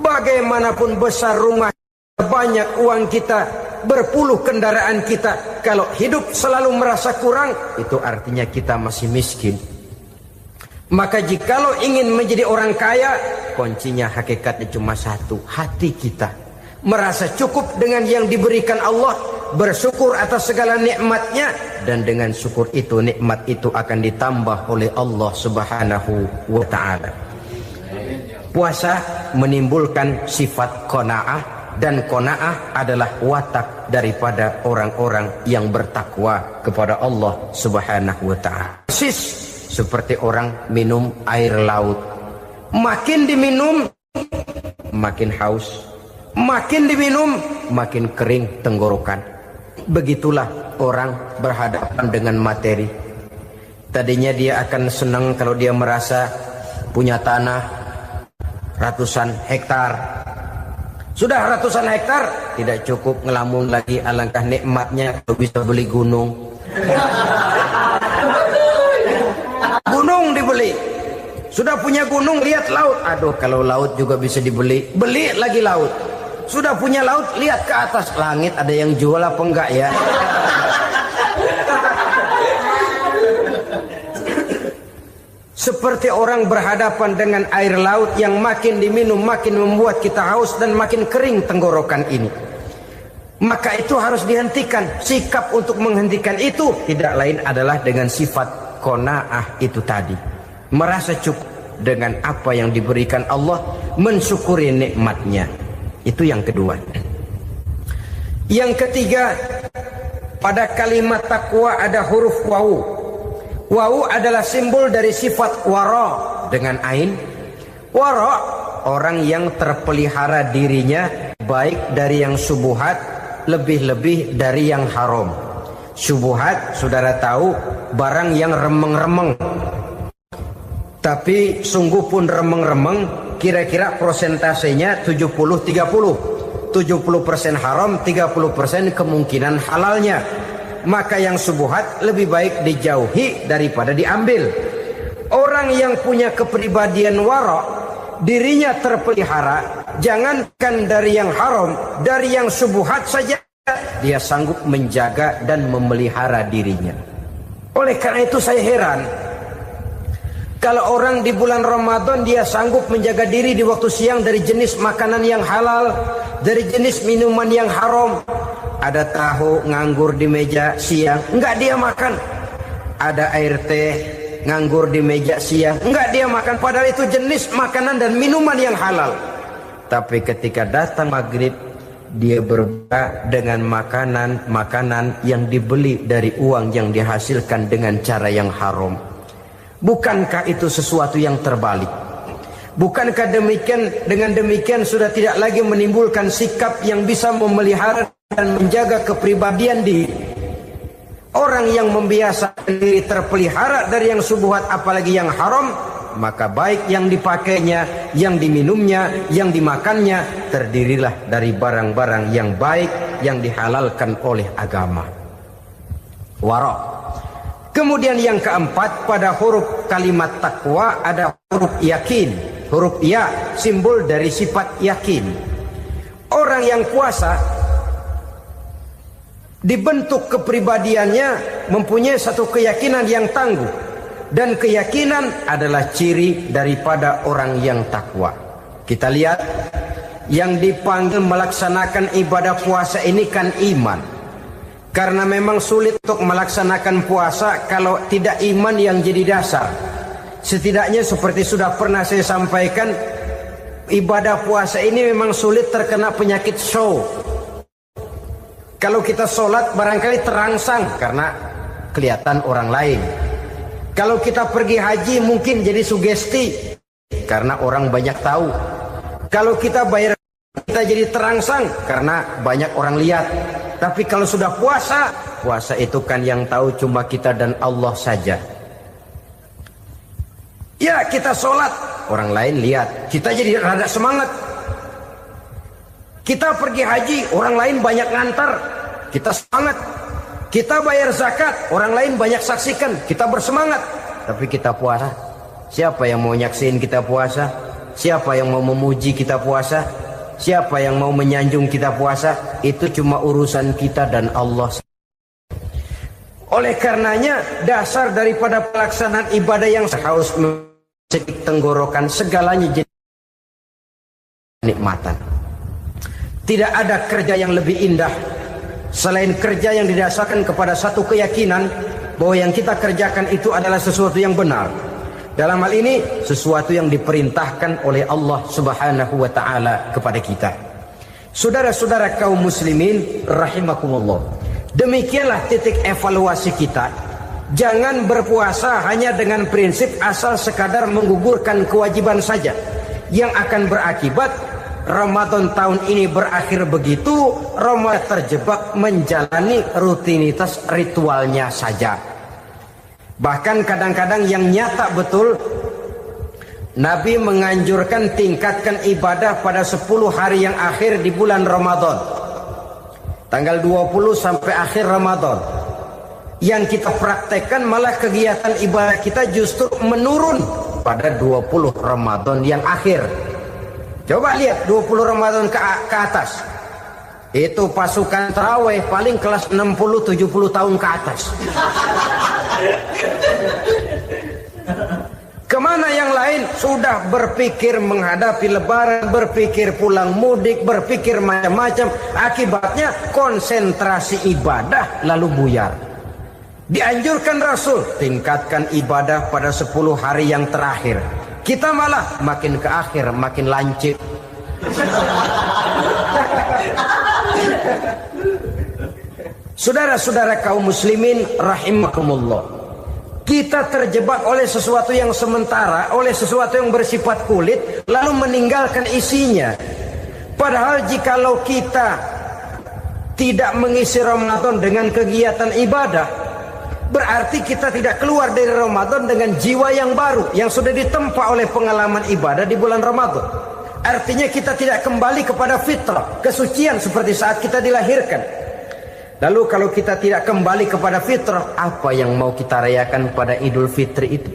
Bagaimanapun besar rumah, banyak uang kita, berpuluh kendaraan kita, kalau hidup selalu merasa kurang, itu artinya kita masih miskin. Maka jikalau ingin menjadi orang kaya, kuncinya hakikatnya cuma satu, hati kita merasa cukup dengan yang diberikan Allah, bersyukur atas segala nikmatnya, dan dengan syukur itu, nikmat itu akan ditambah oleh Allah Subhanahu wa ta'ala. Puasa menimbulkan sifat qanaah, dan qanaah adalah watak daripada orang-orang yang bertakwa kepada Allah Subhanahu wa ta'ala. Persis seperti orang minum air laut. Makin diminum, makin haus. Makin diminum, makin kering tenggorokan. Begitulah orang berhadapan dengan materi. Tadinya dia akan senang kalau dia merasa punya tanah ratusan hektar. Sudah ratusan hektar, tidak cukup ngelamun lagi. Alangkah nikmatnya kalau bisa beli gunung. Gunung dibeli. Sudah punya gunung, lihat laut. Aduh, kalau laut juga bisa dibeli, beli lagi laut. Sudah punya laut, lihat ke atas langit, ada yang jual apa enggak ya? Seperti orang berhadapan dengan air laut yang makin diminum makin membuat kita haus dan makin kering tenggorokan ini. Maka itu harus dihentikan. Sikap untuk menghentikan itu tidak lain adalah dengan sifat qanaah itu tadi. Merasa cukup dengan apa yang diberikan Allah, mensyukuri nikmatnya. Itu yang kedua. Yang ketiga, pada kalimat takwa ada huruf wawu. Wawu adalah simbol dari sifat wara dengan ain. Wara, orang yang terpelihara dirinya baik dari yang syubhat, lebih-lebih dari yang haram. Syubhat, saudara tahu, barang yang remeng-remeng. Tapi sungguh pun remeng-remeng, kira-kira prosentasenya 70-30. 70% haram, 30% kemungkinan halalnya. Maka yang syubhat lebih baik dijauhi daripada diambil. Orang yang punya kepribadian wara, dirinya terpelihara, jangankan dari yang haram, dari yang syubhat saja dia sanggup menjaga dan memelihara dirinya. Oleh karena itu saya heran kalau orang di bulan Ramadan dia sanggup menjaga diri di waktu siang dari jenis makanan yang halal, dari jenis minuman yang haram. Ada tahu nganggur di meja siang, enggak dia makan. Ada air teh nganggur di meja siang, enggak dia makan, padahal itu jenis makanan dan minuman yang halal. Tapi ketika datang maghrib, dia berbuka dengan makanan yang dibeli dari uang yang dihasilkan dengan cara yang haram. Bukankah itu sesuatu yang terbalik? Bukankah dengan demikian sudah tidak lagi menimbulkan sikap yang bisa memelihara dan menjaga kepribadian diri? Orang yang membiasakan diri terpelihara dari yang syubhat apalagi yang haram, maka baik yang dipakainya, yang diminumnya, yang dimakannya terdirilah dari barang-barang yang baik yang dihalalkan oleh agama. Wara. Kemudian yang keempat, pada huruf kalimat takwa ada huruf yakin. Huruf ya, simbol dari sifat yakin. Orang yang puasa dibentuk kepribadiannya mempunyai satu keyakinan yang tangguh, dan keyakinan adalah ciri daripada orang yang takwa. Kita lihat yang dipanggil melaksanakan ibadah puasa ini kan iman. Karena memang sulit untuk melaksanakan puasa kalau tidak iman yang jadi dasar. Setidaknya seperti sudah pernah saya sampaikan, ibadah puasa ini memang sulit terkena penyakit show. Kalau kita sholat barangkali terangsang karena kelihatan orang lain. Kalau kita pergi haji mungkin jadi sugesti karena orang banyak tahu. Kalau kita bayar kita jadi terangsang karena banyak orang lihat. Tapi kalau sudah puasa, puasa itu kan yang tahu cuma kita dan Allah saja. Ya kita sholat, orang lain lihat, kita jadi rada semangat. Kita pergi haji, orang lain banyak ngantar, kita semangat. Kita bayar zakat, orang lain banyak saksikan, kita bersemangat. Tapi kita puasa, siapa yang mau nyaksiin kita puasa? Siapa yang mau memuji kita puasa? Siapa yang mau menyanjung kita puasa? Itu cuma urusan kita dan Allah. Oleh karenanya dasar daripada pelaksanaan ibadah yang harus mencegah tenggorokan segalanya jadi nikmatan. Tidak ada kerja yang lebih indah selain kerja yang didasarkan kepada satu keyakinan bahwa yang kita kerjakan itu adalah sesuatu yang benar. Dalam hal ini sesuatu yang diperintahkan oleh Allah Subhanahu wa taala kepada kita. Saudara-saudara kaum muslimin rahimakumullah. Demikianlah titik evaluasi kita. Jangan berpuasa hanya dengan prinsip asal sekadar menggugurkan kewajiban saja, yang akan berakibat Ramadan tahun ini berakhir begitu, Ramadan terjebak menjalani rutinitas ritualnya saja. Bahkan kadang-kadang yang nyata betul, Nabi menganjurkan tingkatkan ibadah pada 10 hari yang akhir di bulan Ramadan. Tanggal 20 sampai akhir Ramadan. Yang kita praktekkan malah kegiatan ibadah kita justru menurun pada 20 Ramadan yang akhir. Coba lihat 20 Ramadan ke atas. Itu pasukan tarawih paling kelas 60-70 tahun ke atas. Kemana yang lain sudah berpikir menghadapi lebaran, berpikir pulang mudik, berpikir macam-macam. Akibatnya konsentrasi ibadah lalu buyar. Dianjurkan Rasul, tingkatkan ibadah pada 10 hari yang terakhir. Kita malah makin ke akhir makin lancip. Saudara-saudara kaum muslimin rahimakumullah. Kita terjebak oleh sesuatu yang sementara, oleh sesuatu yang bersifat kulit, lalu meninggalkan isinya. Padahal jikalau kita tidak mengisi Ramadan dengan kegiatan ibadah, berarti kita tidak keluar dari Ramadan dengan jiwa yang baru, yang sudah ditempa oleh pengalaman ibadah di bulan Ramadan. Artinya kita tidak kembali kepada fitrah, kesucian seperti saat kita dilahirkan. Lalu kalau kita tidak kembali kepada fitrah, apa yang mau kita rayakan pada Idul Fitri itu?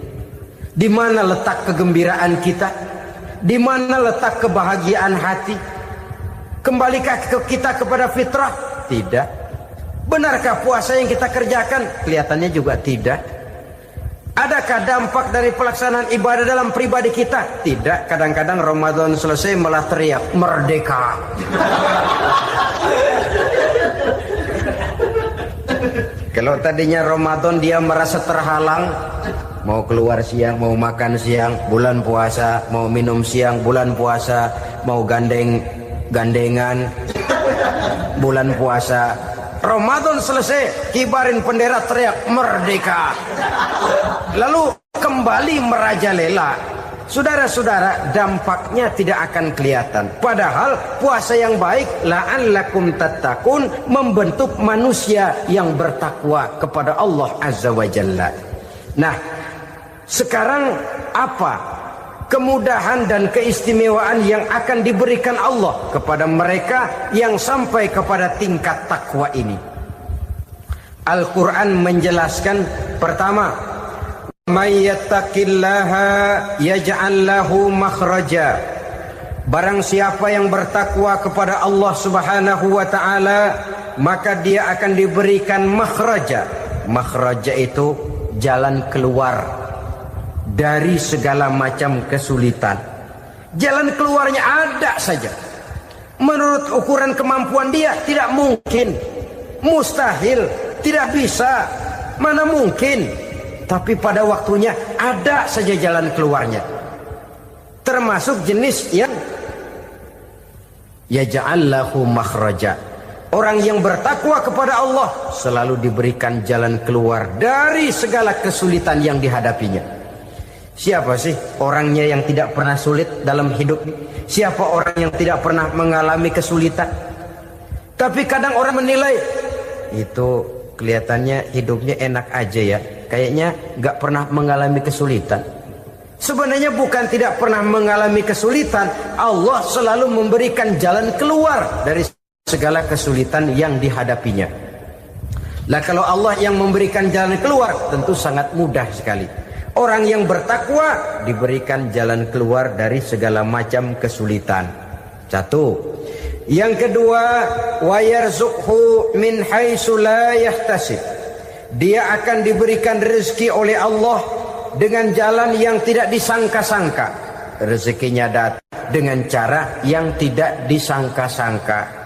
Di mana letak kegembiraan kita? Di mana letak kebahagiaan hati? Kembalikah kita kepada fitrah? Tidak. Benarkah puasa yang kita kerjakan? Kelihatannya juga tidak. Adakah dampak dari pelaksanaan ibadah dalam pribadi kita? Tidak. Kadang-kadang Ramadan selesai malah teriak merdeka. Kalau tadinya Ramadan dia merasa terhalang, mau keluar siang, mau makan siang, bulan puasa, mau minum siang, bulan puasa, mau gandengan, bulan puasa. Ramadan selesai, kibarin bendera, teriak merdeka. Lalu kembali merajalela. Saudara-saudara, dampaknya tidak akan kelihatan. Padahal puasa yang baik, la'allakum tattaqun, membentuk manusia yang bertakwa kepada Allah Azza wa Jalla. Nah, sekarang apa kemudahan dan keistimewaan yang akan diberikan Allah kepada mereka yang sampai kepada tingkat takwa ini? Al-Quran menjelaskan, pertama, may yattaqillaha yaj'al lahu makhraja. Barang siapa yang bertakwa kepada Allah Subhanahu wa taala, maka dia akan diberikan makhraja. Makhraja itu jalan keluar dari segala macam kesulitan. Jalan keluarnya ada saja. Menurut ukuran kemampuan dia tidak mungkin, mustahil, tidak bisa, mana mungkin. Tapi pada waktunya ada saja jalan keluarnya. Termasuk jenis yang yaj'al lahu makhraja. Orang yang bertakwa kepada Allah selalu diberikan jalan keluar dari segala kesulitan yang dihadapinya. Siapa sih orangnya yang tidak pernah sulit dalam hidup? Siapa orang yang tidak pernah mengalami kesulitan? Tapi kadang orang menilai, itu kelihatannya hidupnya enak aja ya, kayaknya gak pernah mengalami kesulitan. Sebenarnya bukan tidak pernah mengalami kesulitan, Allah selalu memberikan jalan keluar dari segala kesulitan yang dihadapinya. Lah kalau Allah yang memberikan jalan keluar, tentu sangat mudah sekali. Orang yang bertakwa diberikan jalan keluar dari segala macam kesulitan. Satu. Yang kedua, wa yarzuqhu min haitsu la yahtasib. Dia akan diberikan rezeki oleh Allah dengan jalan yang tidak disangka-sangka. Rezekinya datang dengan cara yang tidak disangka-sangka.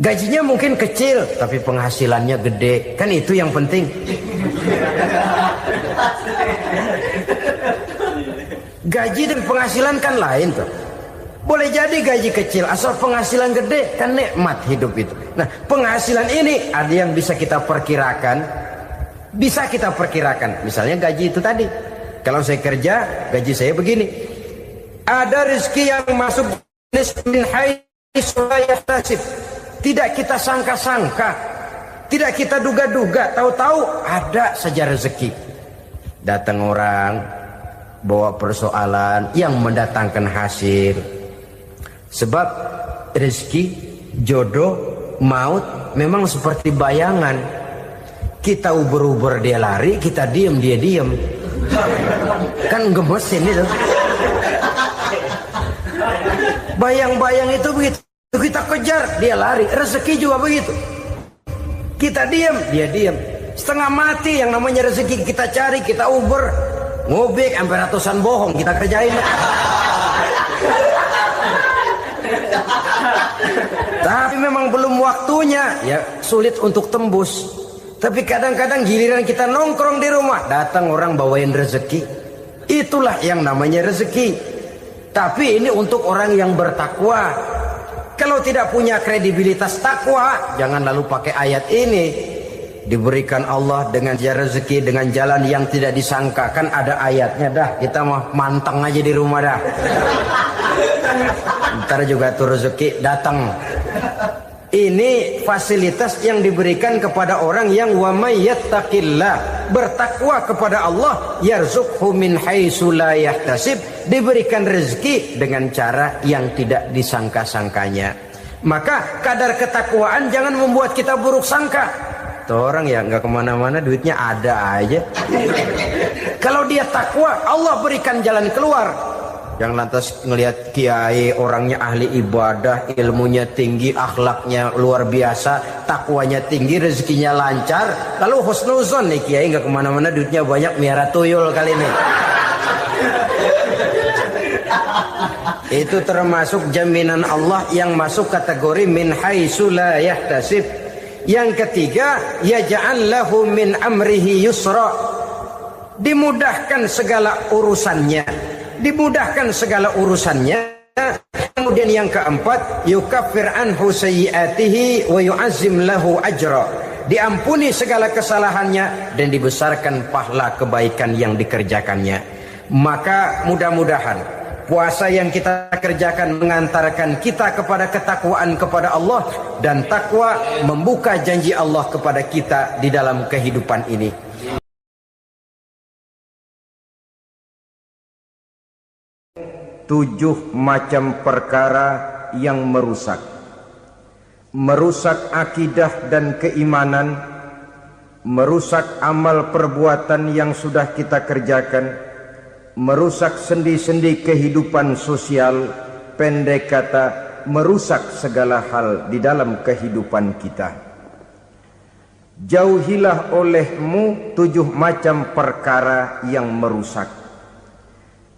Gajinya mungkin kecil, tapi penghasilannya gede. Kan itu yang penting. Gaji dan penghasilan kan lain tuh. Boleh jadi gaji kecil, asal penghasilan gede, kan nikmat hidup itu. Nah, penghasilan ini ada yang bisa kita perkirakan. Bisa kita perkirakan. Misalnya gaji itu tadi. Kalau saya kerja, gaji saya begini. Ada rezeki yang masuk min haitsu la yahtasib. Tidak kita sangka-sangka. Tidak kita duga-duga. Tahu-tahu ada saja rezeki. Datang orang, bawa persoalan yang mendatangkan hasil. Sebab rezeki, jodoh, maut memang seperti bayangan. Kita uber-uber dia lari, kita diem dia diem. Kan gemesin itu. Bayang-bayang itu begitu. Kita kejar, dia lari. Rezeki juga begitu. Kita diem, dia diem. Setengah mati yang namanya rezeki kita cari, kita uber. ngobek sampai ratusan bohong kita kerjain. Tapi memang belum waktunya, ya sulit untuk tembus. Tapi kadang-kadang giliran kita nongkrong di rumah, datang orang bawain rezeki. Itulah yang namanya rezeki. Tapi ini untuk orang yang bertakwa. Kalau tidak punya kredibilitas takwa, jangan lalu pakai ayat ini. Diberikan Allah dengan rezeki dengan jalan yang tidak disangka. Kan ada ayatnya dah, kita mah manteng aja di rumah dah. Ntar juga tuh rezeki datang. Ini fasilitas yang diberikan kepada orang yang wa may yattaqillah, bertakwa kepada Allah, yarzuqhu min haitsu la yahtasib, diberikan rezeki dengan cara yang tidak disangka-sangkanya. Maka kadar ketakwaan jangan membuat kita buruk sangka. Tuh orang ya nggak kemana-mana, duitnya ada aja. Kalau dia takwa, Allah berikan jalan keluar. Yang lantas ngelihat kiai orangnya ahli ibadah, ilmunya tinggi, akhlaknya luar biasa, takwanya tinggi, rezekinya lancar, lalu husnuzon nih kiai nggak kemana-mana, duitnya banyak, miara tuyul kali ini. Itu termasuk jaminan Allah yang masuk kategori min haitsu la yahtasib. Yang ketiga, yaj'al lahu min amrihi yusra, dimudahkan segala urusannya, dimudahkan segala urusannya. Kemudian yang keempat, yukaffir anhu sayyiatihi wa yu'azzim lahu ajra, diampuni segala kesalahannya dan dibesarkan pahala kebaikan yang dikerjakannya. Maka mudah-mudahan puasa yang kita kerjakan mengantarkan kita kepada ketakwaan kepada Allah, dan takwa membuka janji Allah kepada kita di dalam kehidupan ini. 7 macam perkara yang merusak akidah dan keimanan, merusak amal perbuatan yang sudah kita kerjakan, merusak sendi-sendi kehidupan sosial, pendek kata merusak segala hal di dalam kehidupan kita. Jauhilah olehmu 7 macam perkara yang merusak.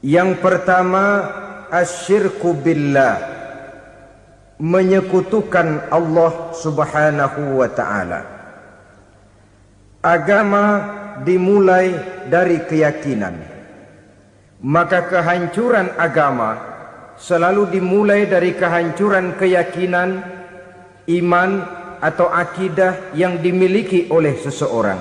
Yang pertama, asyirku billah, menyekutukan Allah subhanahu wa ta'ala. Agama dimulai dari keyakinan, maka kehancuran agama selalu dimulai dari kehancuran keyakinan, iman atau akidah yang dimiliki oleh seseorang.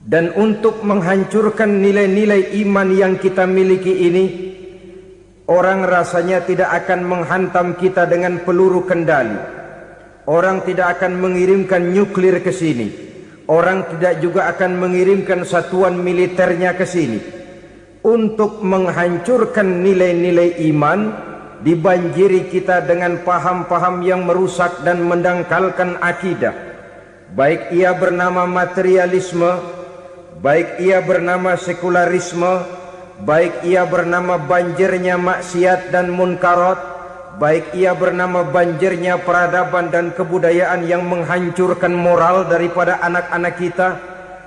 Dan untuk menghancurkan nilai-nilai iman yang kita miliki ini, orang rasanya tidak akan menghantam kita dengan peluru kendali. Orang tidak akan mengirimkan nuklir ke sini. Orang tidak juga akan mengirimkan satuan militernya ke sini. Untuk menghancurkan nilai-nilai iman, dibanjiri kita dengan paham-paham yang merusak dan mendangkalkan akidah. Baik ia bernama materialisme, baik ia bernama sekularisme, baik ia bernama banjirnya maksiat dan munkarat, baik ia bernama banjirnya peradaban dan kebudayaan yang menghancurkan moral daripada anak-anak kita,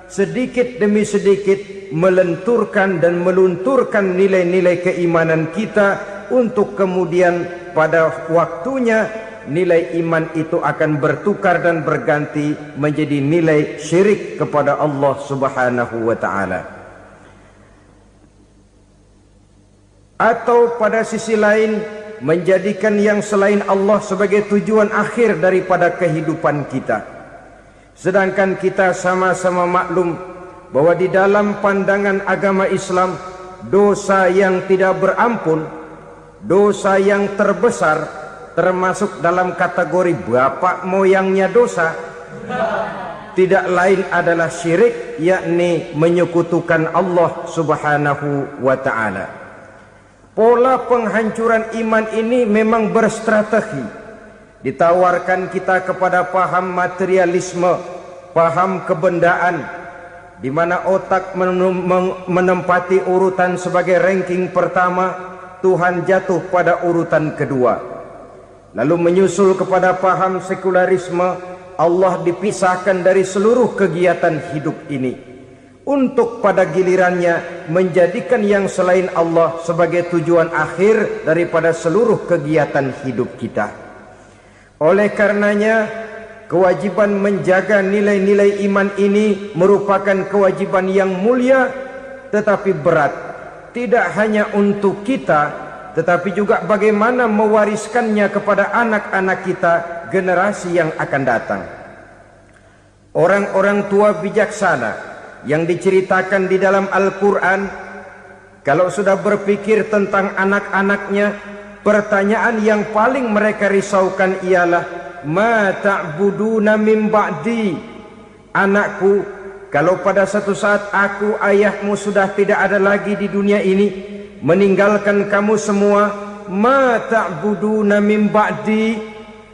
sedikit demi sedikit melenturkan dan melunturkan nilai-nilai keimanan kita, untuk kemudian pada waktunya nilai iman itu akan bertukar dan berganti menjadi nilai syirik kepada Allah subhanahu wa ta'ala. Atau pada sisi lain, menjadikan yang selain Allah sebagai tujuan akhir daripada kehidupan kita. Sedangkan kita sama-sama maklum bahwa di dalam pandangan agama Islam, dosa yang tidak berampun, dosa yang terbesar, termasuk dalam kategori bapak moyangnya dosa, tidak lain adalah syirik, yakni menyekutukan Allah subhanahu wa ta'ala. Pola penghancuran iman ini memang berstrategi. Ditawarkan kita kepada paham materialisme, paham kebendaan, di mana otak menempati urutan sebagai ranking pertama, Tuhan jatuh pada urutan kedua. Lalu menyusul kepada paham sekularisme, Allah dipisahkan dari seluruh kegiatan hidup ini. untuk pada gilirannya menjadikan yang selain Allah sebagai tujuan akhir daripada seluruh kegiatan hidup kita. Oleh karenanya, kewajiban menjaga nilai-nilai iman ini merupakan kewajiban yang mulia tetapi berat, tidak hanya untuk kita, tetapi juga bagaimana mewariskannya kepada anak-anak kita, generasi yang akan datang. Orang-orang tua bijaksana yang diceritakan di dalam Al-Quran, kalau sudah berpikir tentang anak-anaknya, pertanyaan yang paling mereka risaukan ialah, ma ta'buduna min ba'di. Anakku, kalau pada satu saat aku, ayahmu sudah tidak ada lagi di dunia ini, meninggalkan kamu semua, ma ta'buduna min ba'di,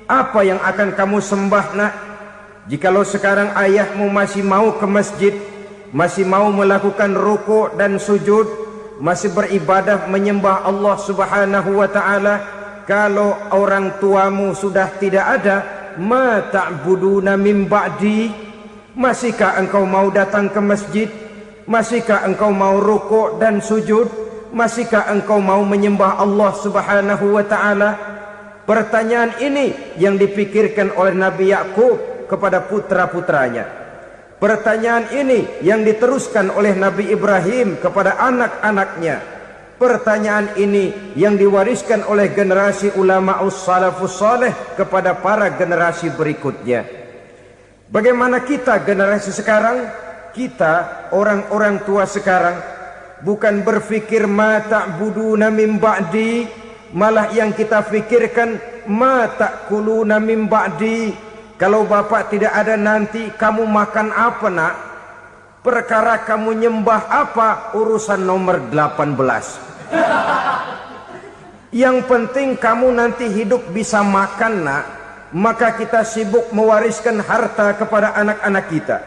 apa yang akan kamu sembah nak? Jikalau sekarang ayahmu masih mau ke masjid, masih mau melakukan rukuk dan sujud, masih beribadah menyembah Allah Subhanahu wa taala, kalau orang tuamu sudah tidak ada, ma ta'buduna min ba'di, masihkah engkau mau datang ke masjid? Masihkah engkau mau rukuk dan sujud? Masihkah engkau mau menyembah Allah Subhanahu wa taala? Pertanyaan ini yang dipikirkan oleh Nabi Yakub kepada putra-putranya. Pertanyaan ini yang diteruskan oleh Nabi Ibrahim kepada anak-anaknya. Pertanyaan ini yang diwariskan oleh generasi ulama'us salafus saleh kepada para generasi berikutnya. Bagaimana kita generasi sekarang? Kita orang-orang tua sekarang bukan berfikir ma ta'buduna min ba'di, malah yang kita fikirkan ma ta'kuluna min ba'di. Kalau bapak tidak ada nanti kamu makan apa nak? Perkara kamu nyembah apa, urusan nomor 18. Yang penting kamu nanti hidup bisa makan nak. Maka kita sibuk mewariskan harta kepada anak-anak kita.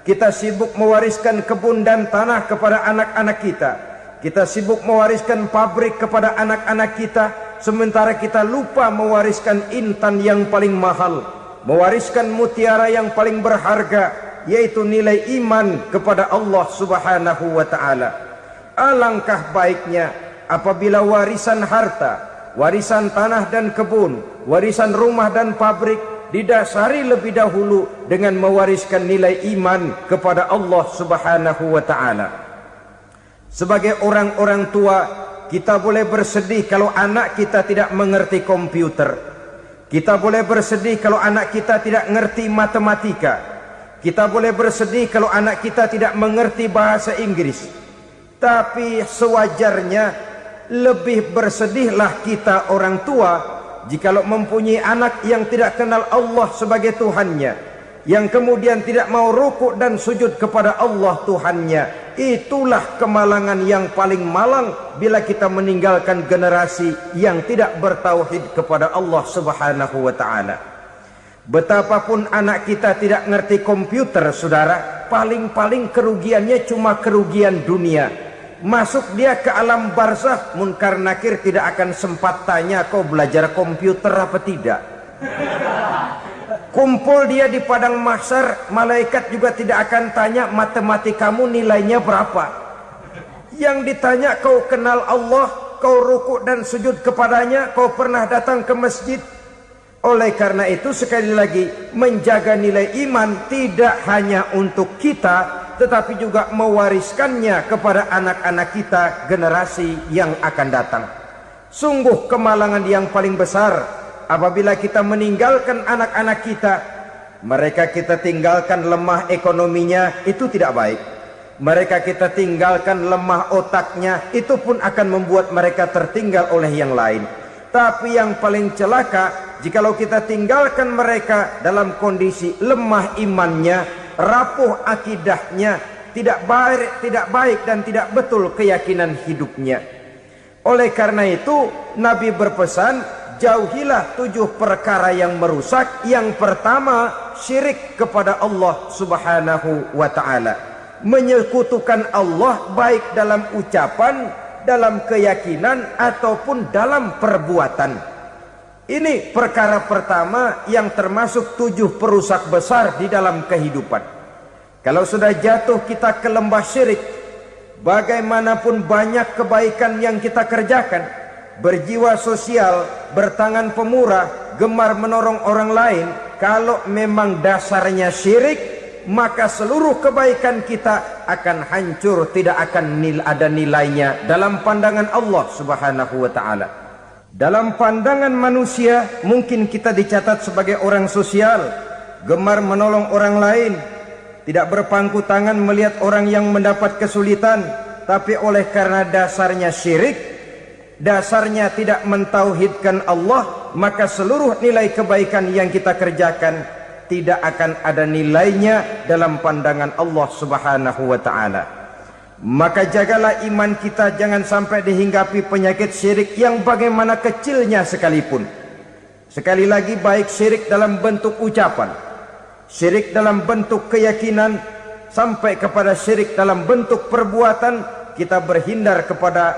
Kita sibuk mewariskan kebun dan tanah kepada anak-anak kita. Kita sibuk mewariskan pabrik kepada anak-anak kita, sementara kita lupa mewariskan intan yang paling mahal, mewariskan mutiara yang paling berharga, yaitu nilai iman kepada Allah Subhanahu wa taala. Alangkah baiknya apabila warisan harta, warisan tanah dan kebun, warisan rumah dan pabrik didasari lebih dahulu dengan mewariskan nilai iman kepada Allah Subhanahu wa taala. Sebagai orang-orang tua, kita boleh bersedih kalau anak kita tidak mengerti komputer. Kita boleh bersedih kalau anak kita tidak mengerti matematika. Kita boleh bersedih kalau anak kita tidak mengerti bahasa Inggris. Tapi sewajarnya lebih bersedihlah kita orang tua jikalau mempunyai anak yang tidak kenal Allah sebagai Tuhannya, yang kemudian tidak mau rukuk dan sujud kepada Allah Tuhannya. Itulah kemalangan yang paling malang bila kita meninggalkan generasi yang tidak bertauhid kepada Allah Subhanahu wa taala. Betapapun anak kita tidak ngerti komputer, saudara, paling-paling kerugiannya cuma kerugian dunia. Masuk dia ke alam barzakh, munkar nakir tidak akan sempat tanya kau belajar komputer apa tidak. Kumpul dia di padang mahsyar, malaikat juga tidak akan tanya matematikamu nilainya berapa. Yang ditanya kau kenal Allah, kau rukuk dan sujud kepadanya, kau pernah datang ke masjid. Oleh karena itu sekali lagi, menjaga nilai iman tidak hanya untuk kita, tetapi juga mewariskannya kepada anak-anak kita, generasi yang akan datang. Sungguh kemalangan yang paling besar apabila kita meninggalkan anak-anak kita. Mereka kita tinggalkan lemah ekonominya, itu tidak baik. Mereka kita tinggalkan lemah otaknya, itu pun akan membuat mereka tertinggal oleh yang lain. Tapi yang paling celaka, jikalau kita tinggalkan mereka dalam kondisi lemah imannya, rapuh akidahnya, tidak baik dan tidak betul keyakinan hidupnya. Oleh karena itu Nabi berpesan, jauhilah 7 perkara yang merusak. Yang pertama, syirik kepada Allah Subhanahu wa taala. Menyekutukan Allah baik dalam ucapan, dalam keyakinan ataupun dalam perbuatan. Ini perkara pertama yang termasuk 7 perusak besar di dalam kehidupan. Kalau sudah jatuh kita ke lembah syirik, bagaimanapun banyak kebaikan yang kita kerjakan, berjiwa sosial, bertangan pemurah, gemar menolong orang lain, kalau memang dasarnya syirik, maka seluruh kebaikan kita akan hancur, tidak akan ada nilainya dalam pandangan Allah Subhanahu wa taala. Dalam pandangan manusia, mungkin kita dicatat sebagai orang sosial, gemar menolong orang lain, tidak berpangku tangan melihat orang yang mendapat kesulitan, tapi oleh karena dasarnya syirik, dasarnya tidak mentauhidkan Allah, maka seluruh nilai kebaikan yang kita kerjakan tidak akan ada nilainya dalam pandangan Allah Subhanahu wa taala. Maka jagalah iman kita, jangan sampai dihinggapi penyakit syirik yang bagaimana kecilnya sekalipun. Sekali lagi, baik syirik dalam bentuk ucapan, syirik dalam bentuk keyakinan, sampai kepada syirik dalam bentuk perbuatan, kita berhindar kepada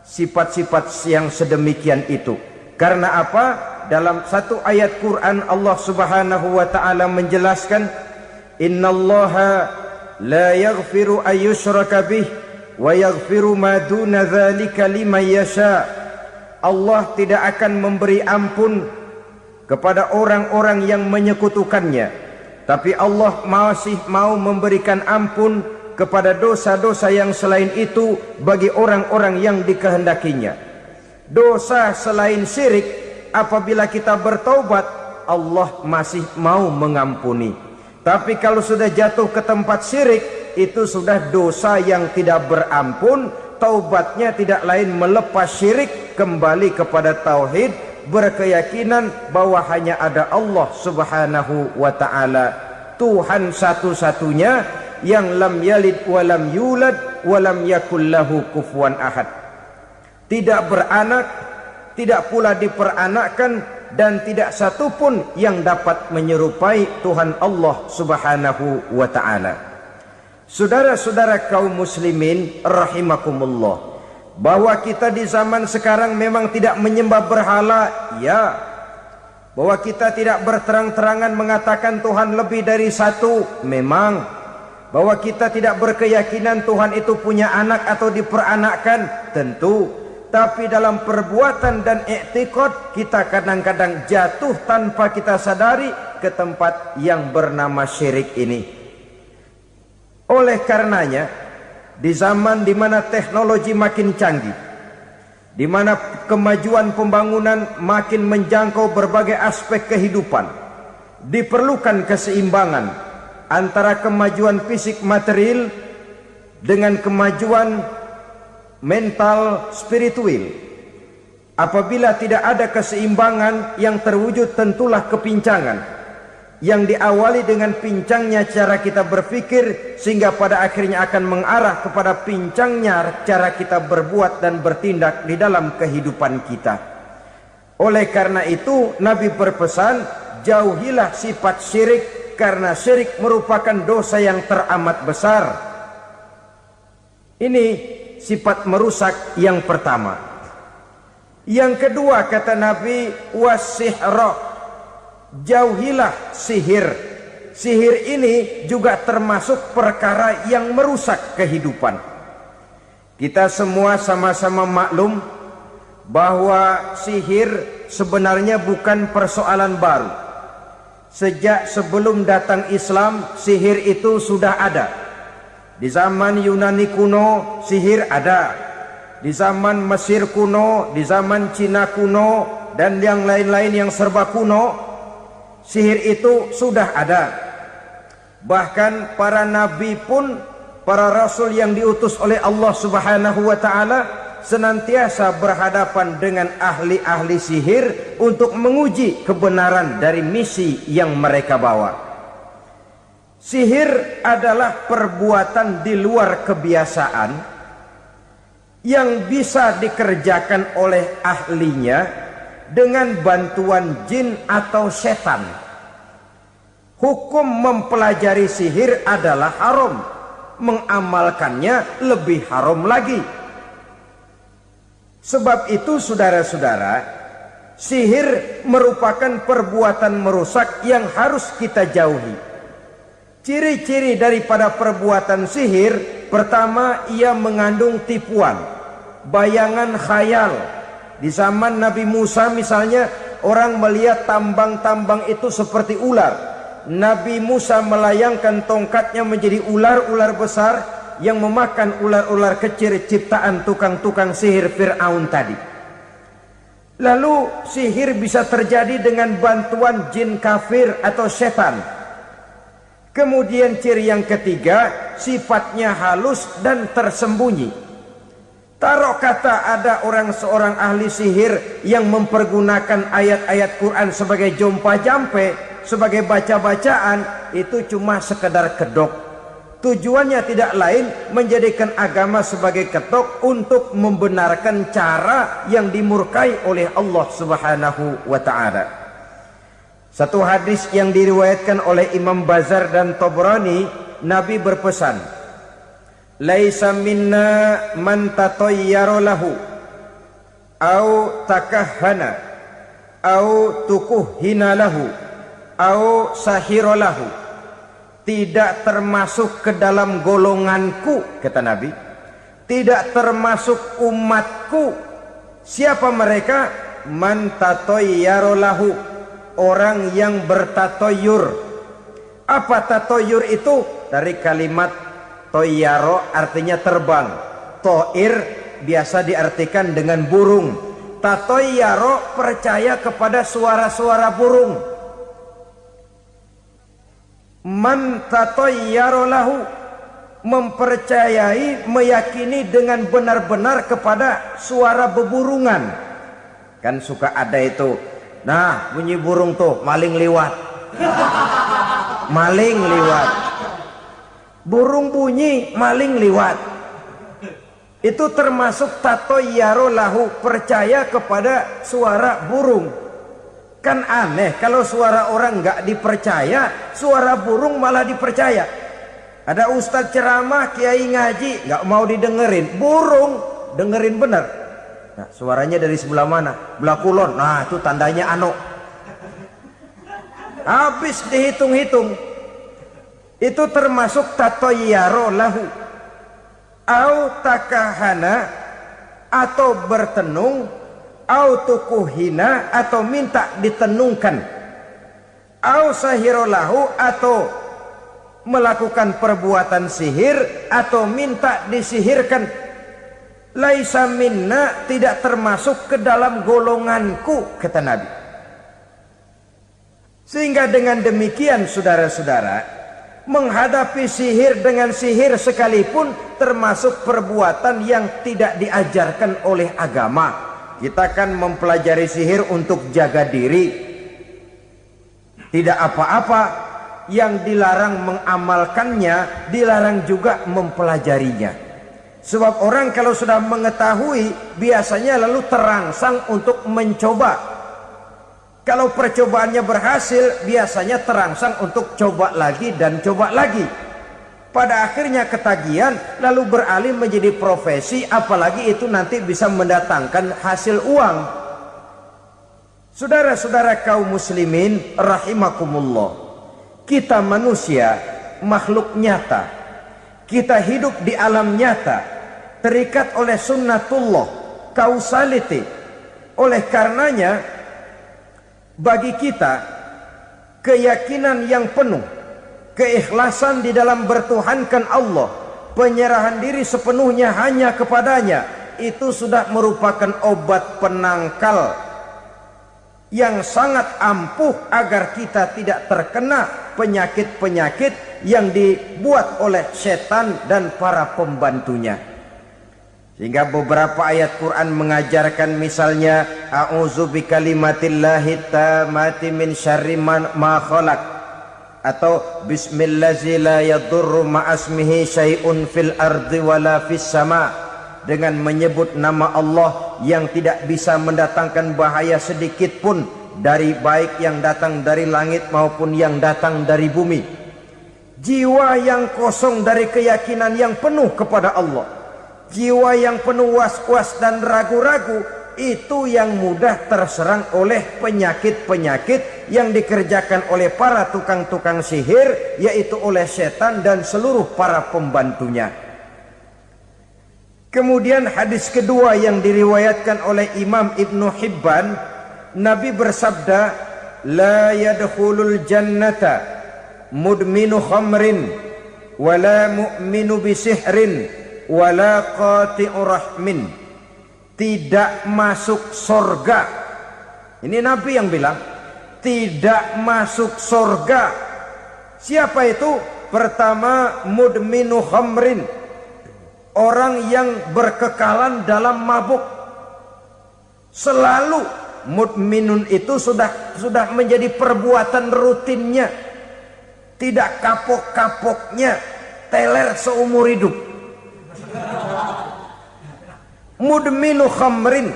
sifat-sifat yang sedemikian itu. Karena apa? Dalam satu ayat Quran Allah Subhanahu wa taala menjelaskan, innallaha la yaghfiru ayyushraka bih wa yaghfiru ma duna dzalika liman yasha. Allah tidak akan memberi ampun kepada orang-orang yang menyekutukannya, tapi Allah masih mau memberikan ampun kepada dosa-dosa yang selain itu bagi orang-orang yang dikehendakinya. Dosa selain syirik, apabila kita bertaubat, Allah masih mau mengampuni. Tapi kalau sudah jatuh ke tempat syirik, itu sudah dosa yang tidak berampun. Taubatnya tidak lain melepas syirik, kembali kepada tauhid, berkeyakinan bahwa hanya ada Allah Subhanahu wa taala, Tuhan satu-satunya yang lam yalid walam yulad walam yakul lahu kufuwan ahad. Tidak beranak, tidak pula diperanakkan, dan tidak satupun yang dapat menyerupai Tuhan Allah Subhanahu wa taala. Saudara-saudara kaum muslimin rahimakumullah, bahwa kita di zaman sekarang memang tidak menyembah berhala, ya. Bahwa kita tidak berterang-terangan mengatakan Tuhan lebih dari satu, memang. Bahwa kita tidak berkeyakinan Tuhan itu punya anak atau diperanakkan, tentu. Tapi dalam perbuatan dan i'tiqad, kita kadang-kadang jatuh tanpa kita sadari ke tempat yang bernama syirik ini. Oleh karenanya, di zaman di mana teknologi makin canggih, di mana kemajuan pembangunan makin menjangkau berbagai aspek kehidupan, diperlukan keseimbangan antara kemajuan fisik material dengan kemajuan mental spiritual. Apabila tidak ada keseimbangan yang terwujud, tentulah kepincangan yang diawali dengan pincangnya cara kita berpikir, sehingga pada akhirnya akan mengarah kepada pincangnya cara kita berbuat dan bertindak di dalam kehidupan kita. Oleh karena itu Nabi berpesan, jauhilah sifat syirik, karena syirik merupakan dosa yang teramat besar. Ini sifat merusak yang pertama. Yang kedua, kata Nabi, wasihra, jauhilah sihir. Sihir ini juga termasuk perkara yang merusak kehidupan. Kita semua sama-sama maklum bahwa sihir sebenarnya bukan persoalan baru. Sejak sebelum datang Islam, sihir itu sudah ada. Di zaman Yunani kuno, sihir ada. Di zaman Mesir kuno, di zaman Cina kuno, dan yang lain-lain yang serba kuno, sihir itu sudah ada. Bahkan para nabi pun, para rasul yang diutus oleh Allah Subhanahu wa taala, senantiasa berhadapan dengan ahli-ahli sihir untuk menguji kebenaran dari misi yang mereka bawa. Sihir adalah perbuatan di luar kebiasaan yang bisa dikerjakan oleh ahlinya dengan bantuan jin atau setan. Hukum mempelajari sihir adalah haram, mengamalkannya lebih haram lagi. Sebab itu saudara-saudara, sihir merupakan perbuatan merusak yang harus kita jauhi. Ciri-ciri daripada perbuatan sihir, pertama ia mengandung tipuan, bayangan khayal. Di zaman Nabi Musa misalnya, orang melihat tambang-tambang itu seperti ular. Nabi Musa melayangkan tongkatnya menjadi ular-ular besar yang memakan ular-ular kecil ciptaan tukang-tukang sihir Fir'aun tadi. Lalu sihir bisa terjadi dengan bantuan jin kafir atau setan. Kemudian ciri yang ketiga, sifatnya halus dan tersembunyi. Taruh kata ada seorang ahli sihir yang mempergunakan ayat-ayat Quran sebagai jompa-jampe, sebagai baca-bacaan, itu cuma sekedar kedok. Tujuannya tidak lain menjadikan agama sebagai kedok untuk membenarkan cara yang dimurkai oleh Allah Subhanahu wa ta'ala. Satu hadis yang diriwayatkan oleh Imam Bazar dan Tabrani, Nabi berpesan, "Laisa minna man tatayyara lahu au takahhana au tukuhhina lahu au sahira lahu." Tidak termasuk ke dalam golonganku, kata Nabi. Tidak termasuk umatku. Siapa mereka? Man tatayyara lahu, orang yang bertatoyur. Apa tatoyur itu? Dari kalimat toyaro, artinya terbang. Toir biasa diartikan dengan burung. Tatoyaro percaya kepada suara-suara burung. Man tatayyara lahu, mempercayai, meyakini dengan benar-benar kepada suara beburungan. Kan suka ada itu, nah bunyi burung tuh, maling liwat. Maling liwat. Burung bunyi, maling liwat. Itu termasuk tatayyara lahu, percaya kepada suara burung. Kan aneh kalau suara orang nggak dipercaya, suara burung malah dipercaya. Ada ustadz ceramah, kiai ngaji, nggak mau didengerin, burung dengerin bener. Nah, suaranya dari sebelah mana? Belah kulon. Nah, itu tandanya ano. Habis dihitung-hitung. Itu termasuk tatayyara lahu. Au takahana, atau bertenung, au tukuhina, atau minta ditenungkan, au sahirolahu, atau melakukan perbuatan sihir atau minta disihirkan. Laisa minna, tidak termasuk ke dalam golonganku, kata Nabi. Sehingga dengan demikian saudara-saudara, menghadapi sihir dengan sihir sekalipun termasuk perbuatan yang tidak diajarkan oleh agama. Kita kan mempelajari sihir untuk jaga diri. Tidak apa-apa, yang dilarang mengamalkannya, dilarang juga mempelajarinya. Sebab orang kalau sudah mengetahui, biasanya lalu terangsang untuk mencoba. Kalau percobaannya berhasil, biasanya terangsang untuk coba lagi dan coba lagi. Pada akhirnya ketagihan, lalu beralih menjadi profesi, apalagi itu nanti bisa mendatangkan hasil uang. Saudara-saudara kaum muslimin rahimakumullah, kita manusia makhluk nyata. Kita hidup di alam nyata, terikat oleh sunnatullah, causality. Oleh karenanya, bagi kita keyakinan yang penuh, keikhlasan di dalam bertuhankan Allah, penyerahan diri sepenuhnya hanya kepadanya, itu sudah merupakan obat penangkal yang sangat ampuh agar kita tidak terkena penyakit-penyakit yang dibuat oleh setan dan para pembantunya. Sehingga beberapa ayat Quran mengajarkan, misalnya a'udzu bikalimatillahi tammati min syarri ma khalaq, atau bismillazi la yadurru ma'asmihi syai'un fil ardi wala fis sama, dengan menyebut nama Allah yang tidak bisa mendatangkan bahaya sedikit pun, dari baik yang datang dari langit maupun yang datang dari bumi. Jiwa yang kosong dari keyakinan yang penuh kepada Allah, jiwa yang penuh was-was dan ragu-ragu, itu yang mudah terserang oleh penyakit-penyakit yang dikerjakan oleh para tukang-tukang sihir, yaitu oleh setan dan seluruh para pembantunya. Kemudian hadis kedua yang diriwayatkan oleh Imam Ibnu Hibban, Nabi bersabda, la yadkhulul jannata mudminu khamrin wala mu'minu bisihrin wala qati'u rahmin. Tidak masuk surga. Ini Nabi yang bilang, tidak masuk surga. Siapa itu? Pertama, mudminu khamrin, orang yang berkekalan dalam mabuk. Selalu mudminun itu sudah menjadi perbuatan rutinnya, tidak kapok-kapoknya, teler seumur hidup. Mudminu khamrin,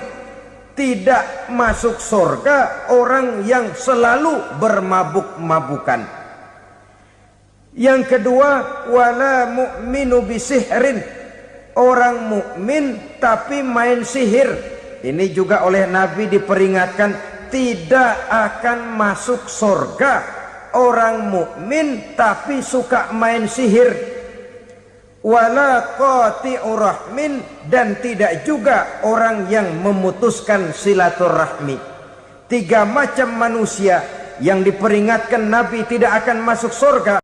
tidak masuk surga orang yang selalu bermabuk-mabukan. Yang kedua, wala mu'minu bisihrin, orang mukmin tapi main sihir. Ini juga oleh Nabi diperingatkan, tidak akan masuk surga orang mukmin tapi suka main sihir. Wala qati'u rahmin, dan tidak juga orang yang memutuskan silaturahmi. 3 macam manusia yang diperingatkan Nabi tidak akan masuk surga.